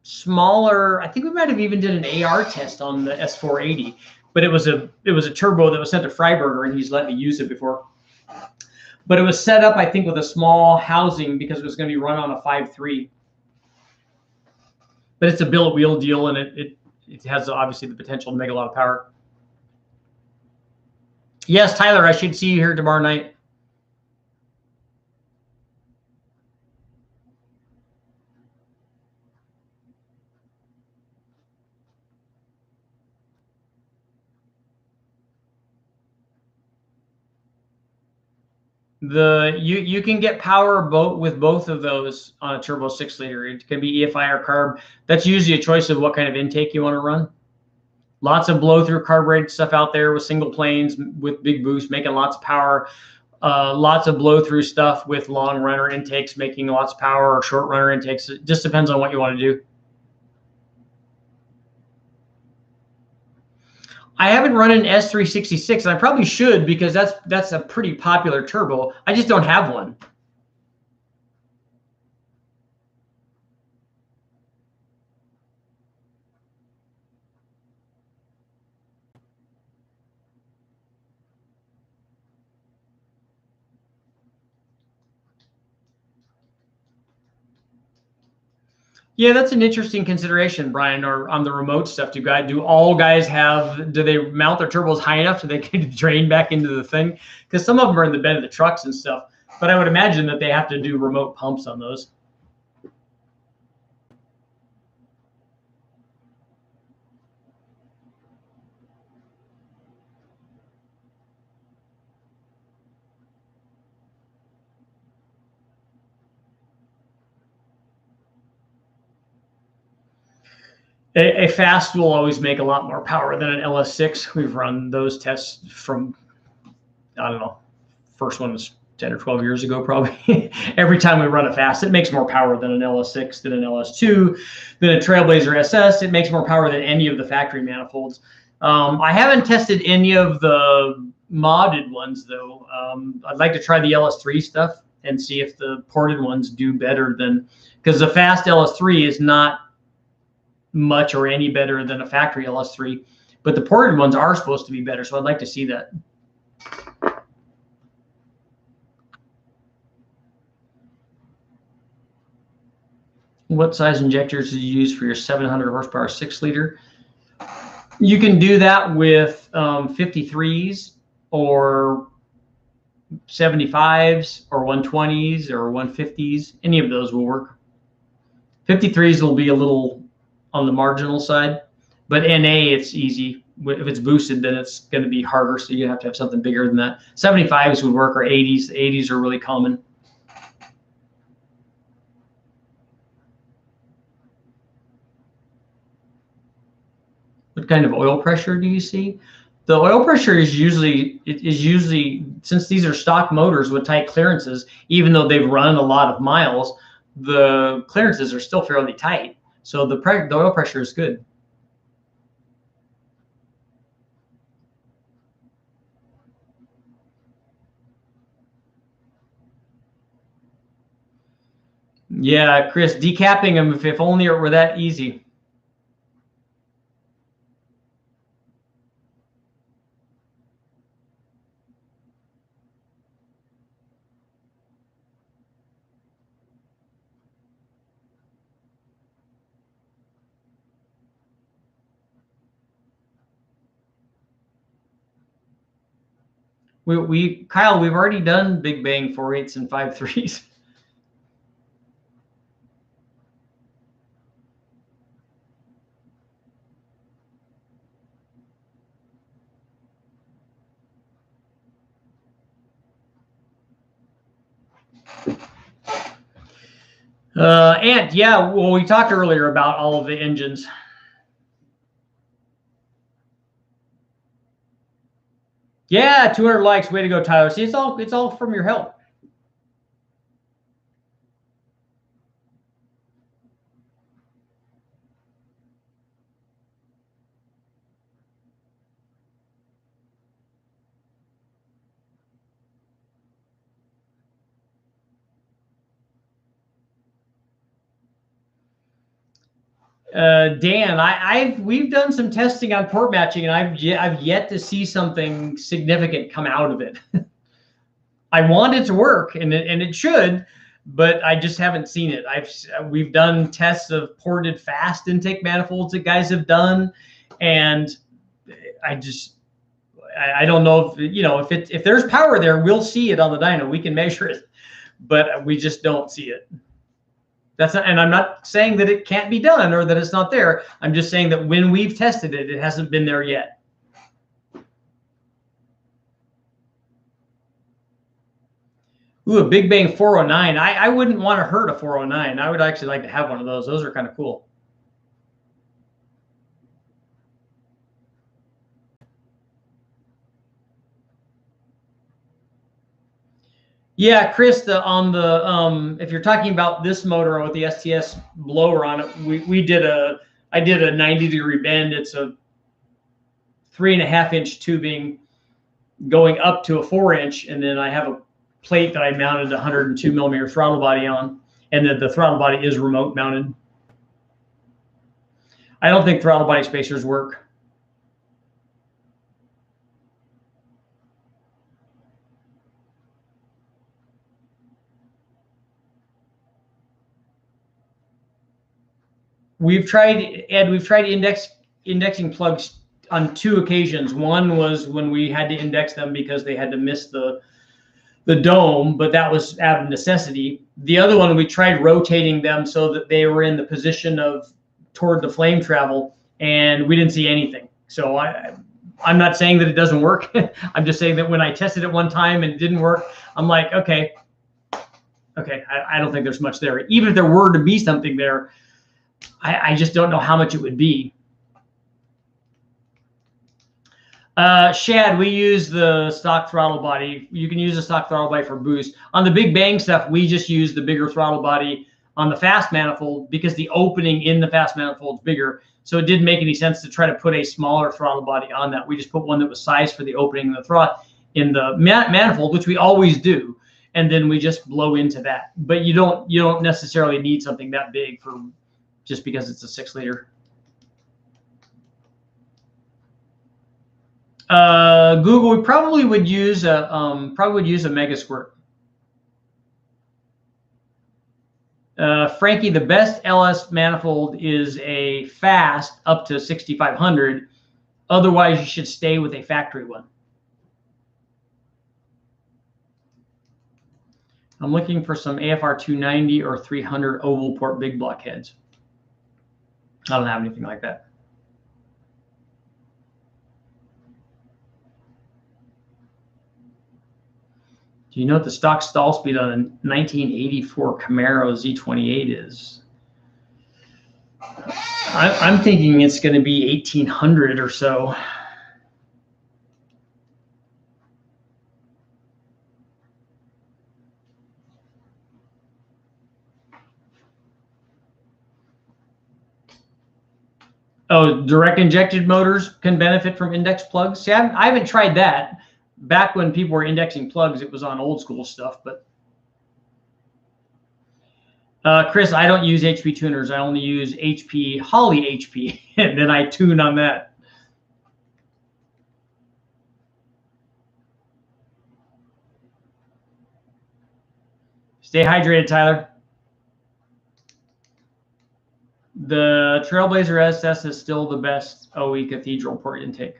smaller. I think we might have even did an AR test on the S480, but it was a turbo that was sent to Freiberger, and he's let me use it before. But it was set up, I think, with a small housing because it was going to be run on a 5.3. But it's a billet wheel deal, and it has obviously the potential to make a lot of power. Yes, Tyler, I should see you here tomorrow night. You can get power with both of those on a turbo 6-liter. It can be EFI or carb. That's usually a choice of what kind of intake you want to run. Lots of blow through carbureted stuff out there with single planes with big boost, making lots of power. Lots of blow through stuff with long runner intakes, making lots of power, or short runner intakes. It just depends on what you want to do. I haven't run an S366, and I probably should because that's a pretty popular turbo. I just don't have one. Yeah, that's an interesting consideration, Brian. Or on the remote stuff, do all guys do they mount their turbos high enough so they can drain back into the thing? Because some of them are in the bed of the trucks and stuff. But I would imagine that they have to do remote pumps on those. A fast will always make a lot more power than an LS6. We've run those tests from, I don't know, first one was 10 or 12 years ago, probably. Every time we run a fast, it makes more power than an LS6, than an LS2, than a Trailblazer SS. It makes more power than any of the factory manifolds. I haven't tested any of the modded ones, though. I'd like to try the LS3 stuff and see if the ported ones do better than, because the fast LS3 is not much or any better than a factory LS3, but the ported ones are supposed to be better, so I'd like to see that. What size injectors did you use for your 700 horsepower 6-liter? You can do that with 53s or 75s or 120s or 150s. Any of those will work. 53s will be a little on the marginal side, but NA, it's easy. If it's boosted, then it's going to be harder, so you have to have something bigger than that. 75s would work, or 80s. The 80s are really common. What kind of oil pressure do you see? The oil pressure is usually, since these are stock motors with tight clearances, even though they've run a lot of miles, the clearances are still fairly tight. So the oil pressure is good. Yeah, Chris, decapping them, if only it were that easy. Kyle, we've already done Big Bang 4.8s and 5.3s. And yeah, well, we talked earlier about all of the engines. Yeah, 200 likes. Way to go, Tyler. See, it's all from your help. Dan, we've done some testing on port matching, and I've yet to see something significant come out of it. I want it to work, and it should, but I just haven't seen it. We've done tests of ported fast intake manifolds that guys have done, and I don't know if there's power there, we'll see it on the dyno. We can measure it, but we just don't see it. And I'm not saying that it can't be done or that it's not there. I'm just saying that when we've tested it, it hasn't been there yet. Ooh, a Big Bang 409. I wouldn't want to hurt a 409. I would actually like to have one of those. Those are kind of cool. Yeah, Chris, if you're talking about this motor with the STS blower on it, I did a 90-degree bend. It's a 3.5-inch tubing going up to a 4-inch, and then I have a plate that I mounted a 102 millimeter throttle body on, and then the throttle body is remote mounted. I don't think throttle body spacers work. We've tried indexing plugs on 2 occasions. One was when we had to index them because they had to miss the dome, but that was out of necessity. The other one, we tried rotating them so that they were in the position of toward the flame travel, and we didn't see anything. So I'm not saying that it doesn't work. I'm just saying that when I tested it one time and it didn't work, I'm like, okay, I don't think there's much there. Even if there were to be something there, I just don't know how much it would be. Shad, we use the stock throttle body. You can use the stock throttle body for boost. On the big bang stuff, we just use the bigger throttle body on the fast manifold because the opening in the fast manifold is bigger. So it didn't make any sense to try to put a smaller throttle body on that. We just put one that was sized for the opening in the throttle in the manifold, which we always do, and then we just blow into that. But you don't necessarily need something that big for just because it's a 6-liter. Google, we probably would use a Mega Squirt. Frankie, the best LS manifold is a fast up to 6,500. Otherwise, you should stay with a factory one. I'm looking for some AFR 290 or 300 oval port big block heads. I don't have anything like that. Do you know what the stock stall speed on a 1984 Camaro Z28 is? I'm thinking it's going to be 1,800 or so. Oh, direct injected motors can benefit from index plugs. See, I haven't tried that. Back when people were indexing plugs, it was on old school stuff. But Chris, I don't use HP tuners. I only use HP, Holly HP, and then I tune on that. Stay hydrated, Tyler. The Trailblazer SS is still the best OE cathedral port intake.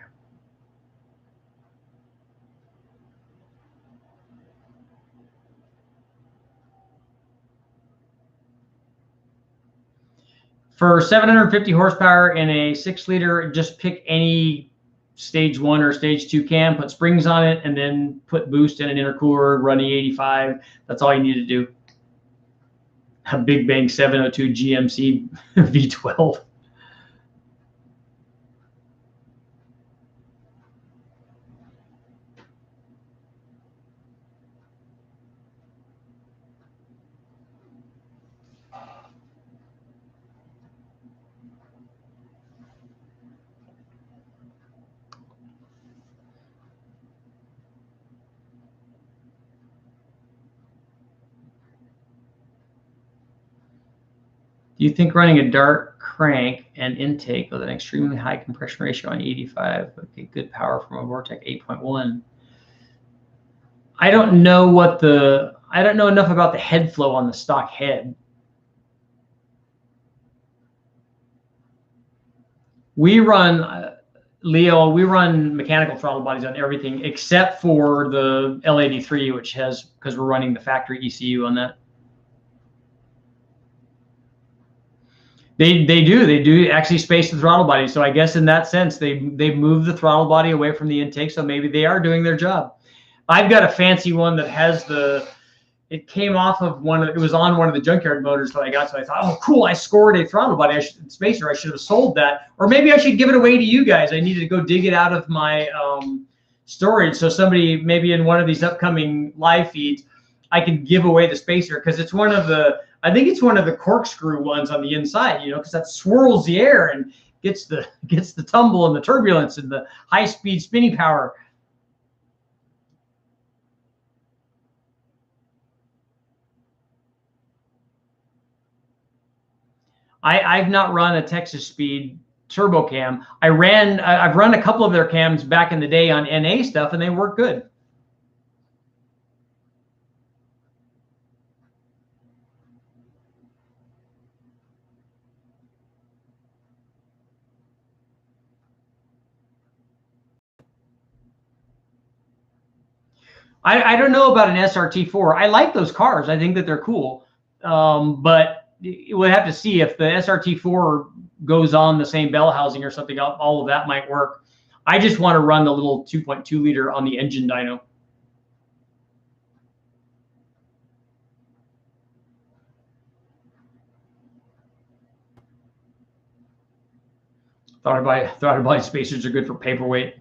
For 750 horsepower in a 6-liter, just pick any stage 1 or stage 2 cam, put springs on it, and then put boost in an intercooler, run E85. That's all you need to do. A Big Bang 702 GMC V12. Do you think running a dark crank and intake with an extremely high compression ratio on 85 would get good power from a Vortec 8.1? I don't know enough about the head flow on the stock head. We run, Leo, we run mechanical throttle bodies on everything except for the L83, which has, because we're running the factory ECU on that. They do actually space the throttle body. So I guess in that sense, they move the throttle body away from the intake. So maybe they are doing their job. I've got a fancy one that has it came off of it was on one of the junkyard motors that I got. So I thought, oh, cool, I scored a throttle body spacer. I should have sold that. Or maybe I should give it away to you guys. I needed to go dig it out of my storage. So somebody, maybe in one of these upcoming live feeds, I can give away the spacer because it's one of the, I think it's one of the corkscrew ones on the inside, because that swirls the air and gets the tumble and the turbulence and the high speed spinning power. I've not run a Texas Speed turbo cam. I've run a couple of their cams back in the day on NA stuff, and they work good. I don't know about an SRT4. I like those cars. I think that they're cool, but we'll have to see if the SRT4 goes on the same bell housing or something. All of that might work. I just want to run the little 2.2 liter on the engine dyno. Throttle body spacers are good for paperweight.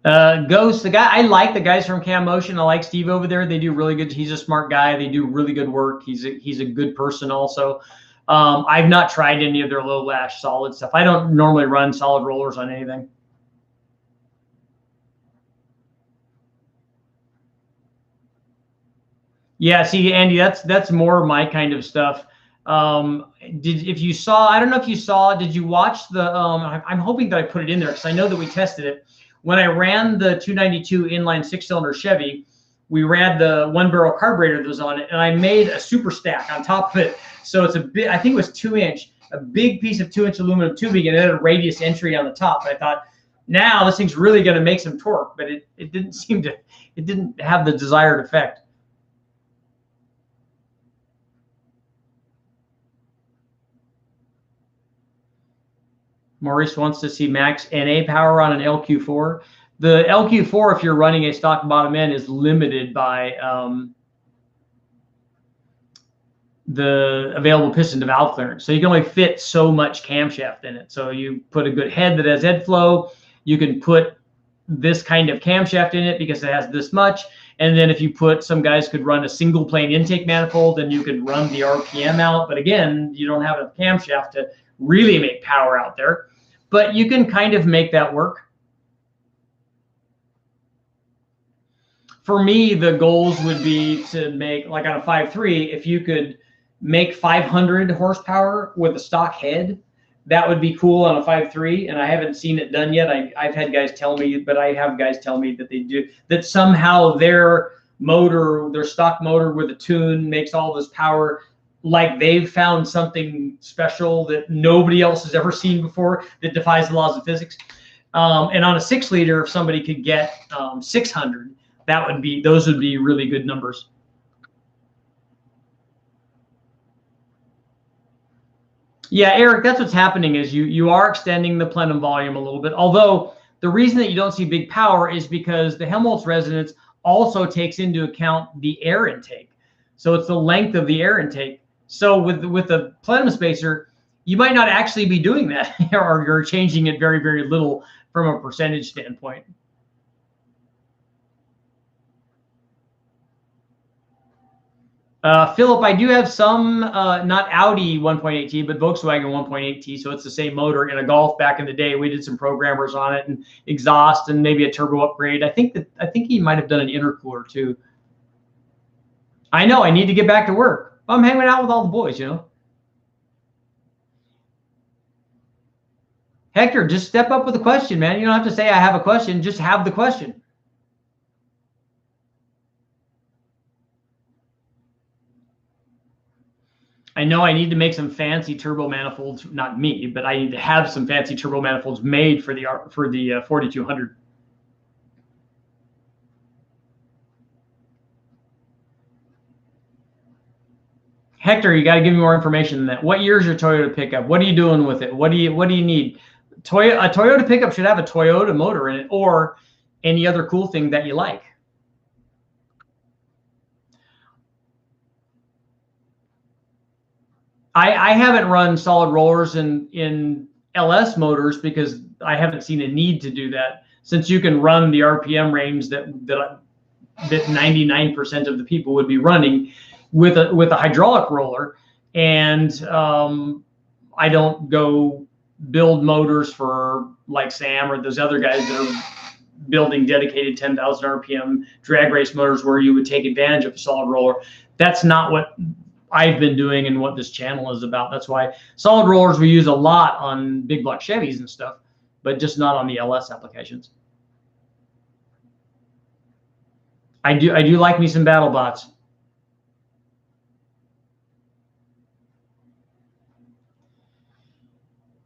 Ghost, the guy, I like the guys from Cam Motion. I like Steve over there. They do really good. He's a smart guy. They do really good work. He's a good person also. I've not tried any of their low lash solid stuff. I don't normally run solid rollers on anything. Yeah, see, Andy, that's more my kind of stuff. If you saw, I don't know if you saw, did you watch the? I'm hoping that I put it in there because I know that we tested it. When I ran the 292 inline 6-cylinder Chevy, we ran the 1-barrel carburetor that was on it, and I made a super stack on top of it. So it's a bit, I think it was 2-inch, a big piece of 2-inch aluminum tubing, and it had a radius entry on the top. And I thought, now this thing's really going to make some torque, but it didn't seem to, it didn't have the desired effect. Maurice wants to see max NA power on an LQ4. The LQ4, if you're running a stock bottom end, is limited by the available piston to valve clearance. So you can only fit so much camshaft in it. So you put a good head that has head flow. You can put this kind of camshaft in it because it has this much. And then if you put, some guys could run a single plane intake manifold, and you could run the RPM out. But again, you don't have enough camshaft to really make power out there. But you can kind of make that work. For me, the goals would be to make, like on a 5.3, if you could make 500 horsepower with a stock head, that would be cool on a 5.3. And I haven't seen it done yet. I've had guys tell me, but I have guys tell me that they do, that somehow their motor, their stock motor with a tune makes all this power, like they've found something special that nobody else has ever seen before that defies the laws of physics. And on a 6-liter, if somebody could get 600, that would be, those would be really good numbers. Yeah, Eric, that's what's happening is you are extending the plenum volume a little bit. Although the reason that you don't see big power is because the Helmholtz resonance also takes into account the air intake. So it's the length of the air intake. So with the plenum spacer, you might not actually be doing that, or you're changing it very, very little from a percentage standpoint. Philip, I do have some, not Audi 1.8T, but Volkswagen 1.8T. So it's the same motor in a Golf back in the day. We did some programmers on it and exhaust and maybe a turbo upgrade. I think he might have done an intercooler too. I know I need to get back to work. I'm hanging out with all the boys, you know. Hector, just step up with a question, man. You don't have to say I have a question. Just have the question. I know I need to make some fancy turbo manifolds. Not me, but I need to have some fancy turbo manifolds made for the 4200. Hector, you got to give me more information than that. What year is your Toyota pickup? What are you doing with it? What do you need? A Toyota pickup should have a Toyota motor in it, or any other cool thing that you like. I haven't run solid rollers in LS motors because I haven't seen a need to do that, since you can run the RPM range that 99% of the people would be running with a hydraulic roller. And I don't go build motors for like Sam or those other guys that are building dedicated 10,000 RPM drag race motors where you would take advantage of a solid roller. That's not what I've been doing and what this channel is about. That's why solid rollers we use a lot on big block Chevys and stuff, but just not on the LS applications. I do like me some battle bots.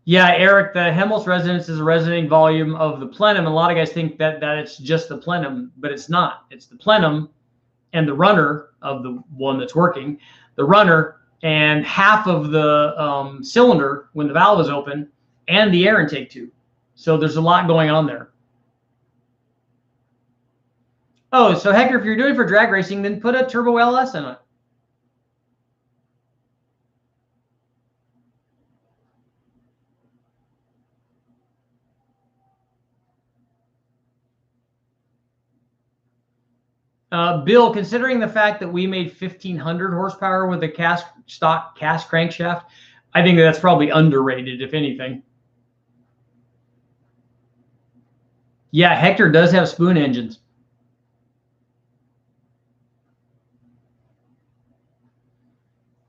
Yeah, Eric, the Helmholtz resonance is a resonating volume of the plenum. A lot of guys think that it's just the plenum, but it's not. It's the plenum and the runner of the one that's working, the runner and half of the cylinder when the valve is open, and the air intake tube. So there's a lot going on there. Oh, so Hector, if you're doing it for drag racing, then put a turbo LS in it. Bill, considering the fact that we made 1,500 horsepower with a stock cast crankshaft, I think that's probably underrated, if anything. Yeah, Hector does have spoon engines.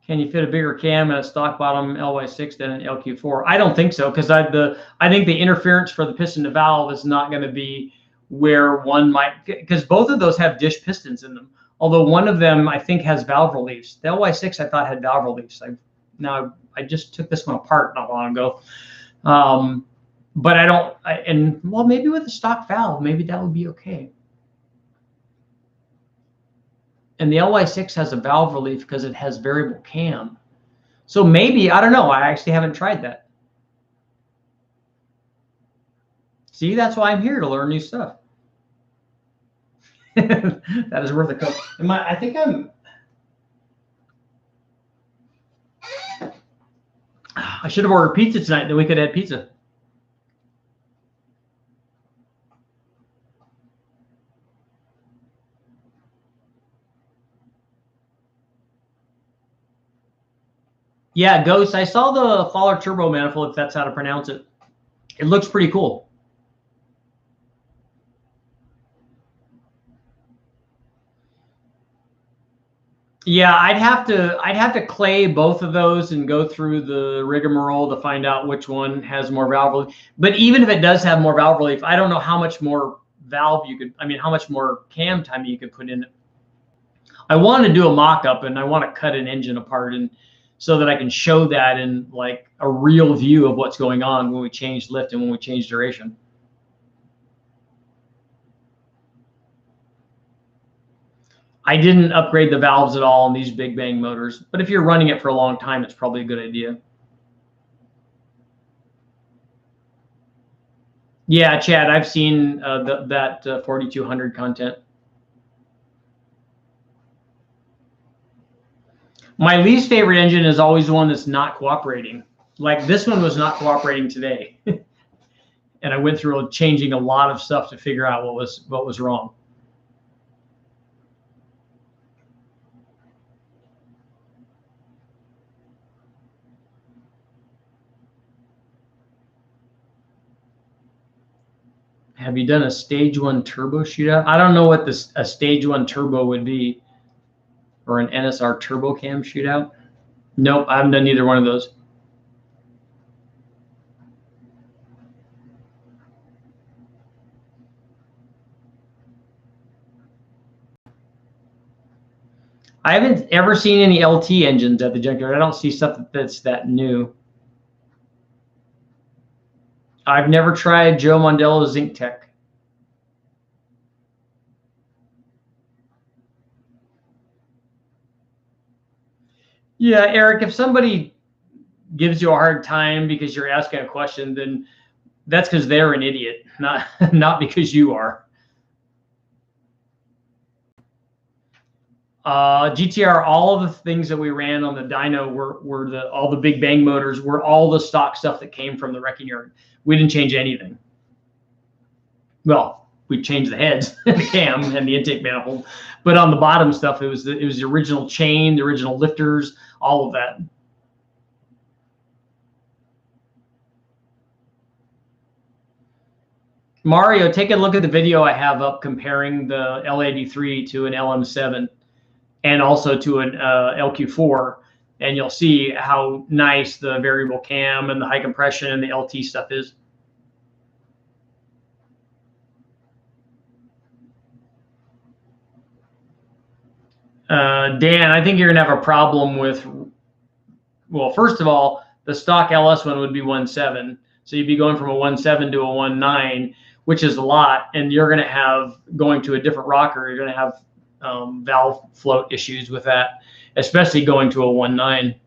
Can you fit a bigger cam and a stock bottom LY6 than an LQ4? I don't think so, because I think the interference for the piston to valve is not going to be where one might, because both of those have dish pistons in them. Although one of them I think has valve reliefs. The LY6 I thought had valve reliefs. I just took this one apart not long ago. But I don't, well, maybe with a stock valve, maybe that would be okay. And the LY6 has a valve relief because it has variable cam. So maybe, I don't know. I actually haven't tried that. See, that's why I'm here, to learn new stuff. That is worth a cook. I think I should have ordered pizza tonight, then we could have pizza. Yeah, Ghost, I saw the Faller turbo manifold, if that's how to pronounce it. It looks pretty cool. Yeah, I'd have to clay both of those and go through the rigmarole to find out which one has more valve relief. But even if it does have more valve relief, I don't know how much more how much more cam time you could put in it. I want to do a mock-up, and I want to cut an engine apart, and so that I can show that in like a real view of what's going on when we change lift and when we change duration. I didn't upgrade the valves at all on these big bang motors, but if you're running it for a long time, it's probably a good idea. Yeah, Chad, I've seen that 4200 content. My least favorite engine is always the one that's not cooperating. Like this one was not cooperating today. And I went through changing a lot of stuff to figure out what was wrong. Have you done a stage 1 turbo shootout? I don't know what a stage 1 turbo would be, or an NSR turbo cam shootout. Nope, I haven't done either one of those. I haven't ever seen any LT engines at the junkyard. I don't see stuff that's that new. I've never tried Joe Mondello's Zinc Tech. Yeah, Eric, if somebody gives you a hard time because you're asking a question, then that's because they're an idiot, not because you are. GTR, all of the things that we ran on the dyno were all the big bang motors were all the stock stuff that came from the wrecking yard. We didn't change anything. Well, we changed the heads, the cam, and the intake manifold, but on the bottom stuff, it was the original chain, the original lifters, all of that. Mario, take a look at the video I have up comparing the L83 to an LM7 and also to an LQ4, and you'll see how nice the variable cam and the high compression and the LT stuff is. Dan, I think you're going to have a problem with, well, first of all, the stock LS one would be 1.7. So you'd be going from a 1.7 to a 1.9, which is a lot. And you're going to have, going to a different rocker, you're going to have valve float issues with that, especially going to a 1.9.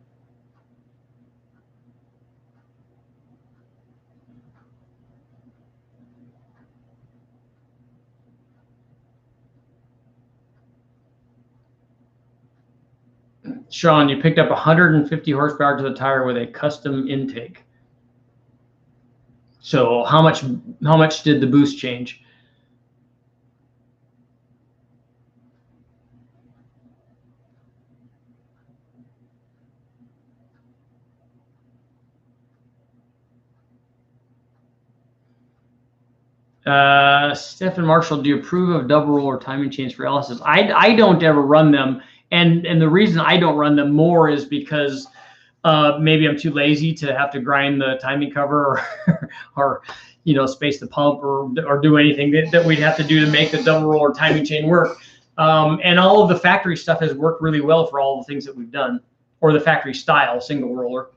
Sean, you picked up 150 horsepower to the tire with a custom intake. So how much did the boost change? Stephen Marshall, do you approve of double roller timing chains for LSs? I don't ever run them, and the reason I don't run them more is because maybe I'm too lazy to have to grind the timing cover or you know, space the pump or do anything that we'd have to do to make the double roller timing chain work. And all of the factory stuff has worked really well for all the things that we've done, or the factory style single roller.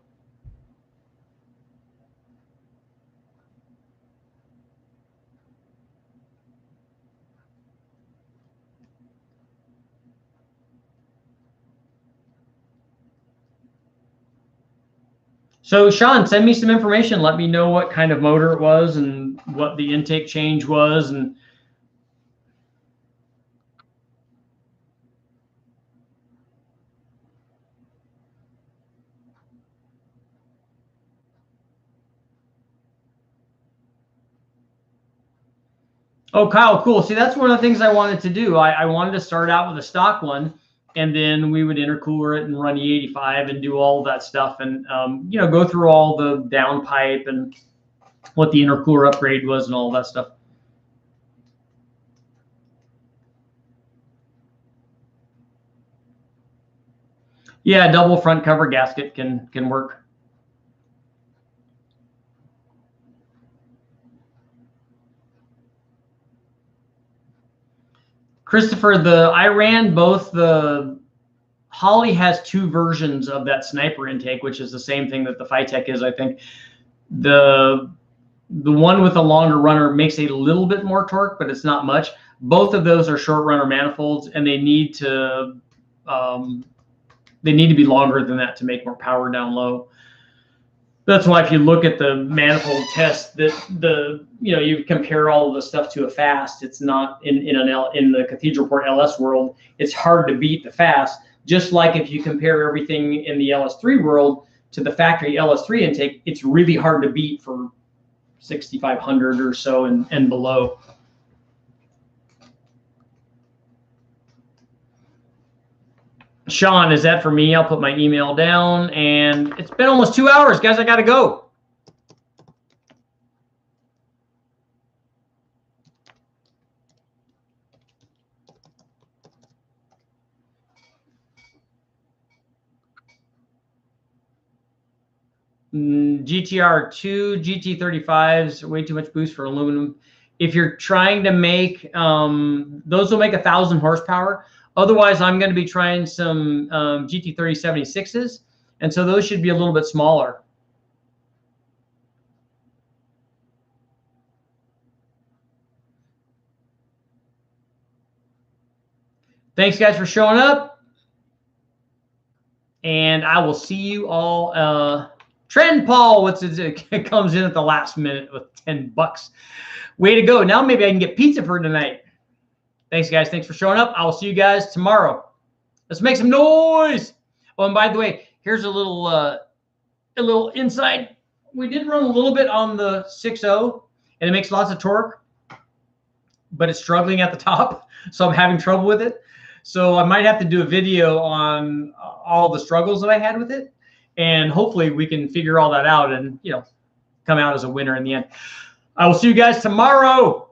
So Sean, send me some information. Let me know what kind of motor it was and what the intake change was. And oh, Kyle, cool. See, that's one of the things I wanted to do. I wanted to start out with a stock one, and then we would intercooler it and run E85 and do all of that stuff, and you know, go through all the downpipe and what the intercooler upgrade was and all that stuff. Yeah, double front cover gasket can work. Christopher, I ran both the Holly has two versions of that sniper intake, which is the same thing that the Phytech is, I think. The one with the longer runner makes a little bit more torque, but it's not much. Both of those are short runner manifolds, and they need to be longer than that to make more power down low. That's why if you look at the manifold test, that you compare all of the stuff to a fast. It's not in the Cathedral Port LS world. It's hard to beat the fast. Just like if you compare everything in the LS3 world to the factory LS3 intake, it's really hard to beat for 6,500 or so and below. Sean, is that for me? I'll put my email down, and it's been almost 2 hours, guys. I got to go. GTR2, GT35s, way too much boost for aluminum. If you're trying to make, those will make 1,000 horsepower. Otherwise, I'm going to be trying some GT3076s, and so those should be a little bit smaller. Thanks, guys, for showing up, and I will see you all. Trend Paul, it comes in at the last minute with $10. Way to go! Now maybe I can get pizza for tonight. Thanks, guys. Thanks for showing up. I will see you guys tomorrow. Let's make some noise. Oh, and by the way, here's a little insight. We did run a little bit on the 6.0, and it makes lots of torque, but it's struggling at the top, so I'm having trouble with it. So I might have to do a video on all the struggles that I had with it, and hopefully we can figure all that out and, you know, come out as a winner in the end. I will see you guys tomorrow.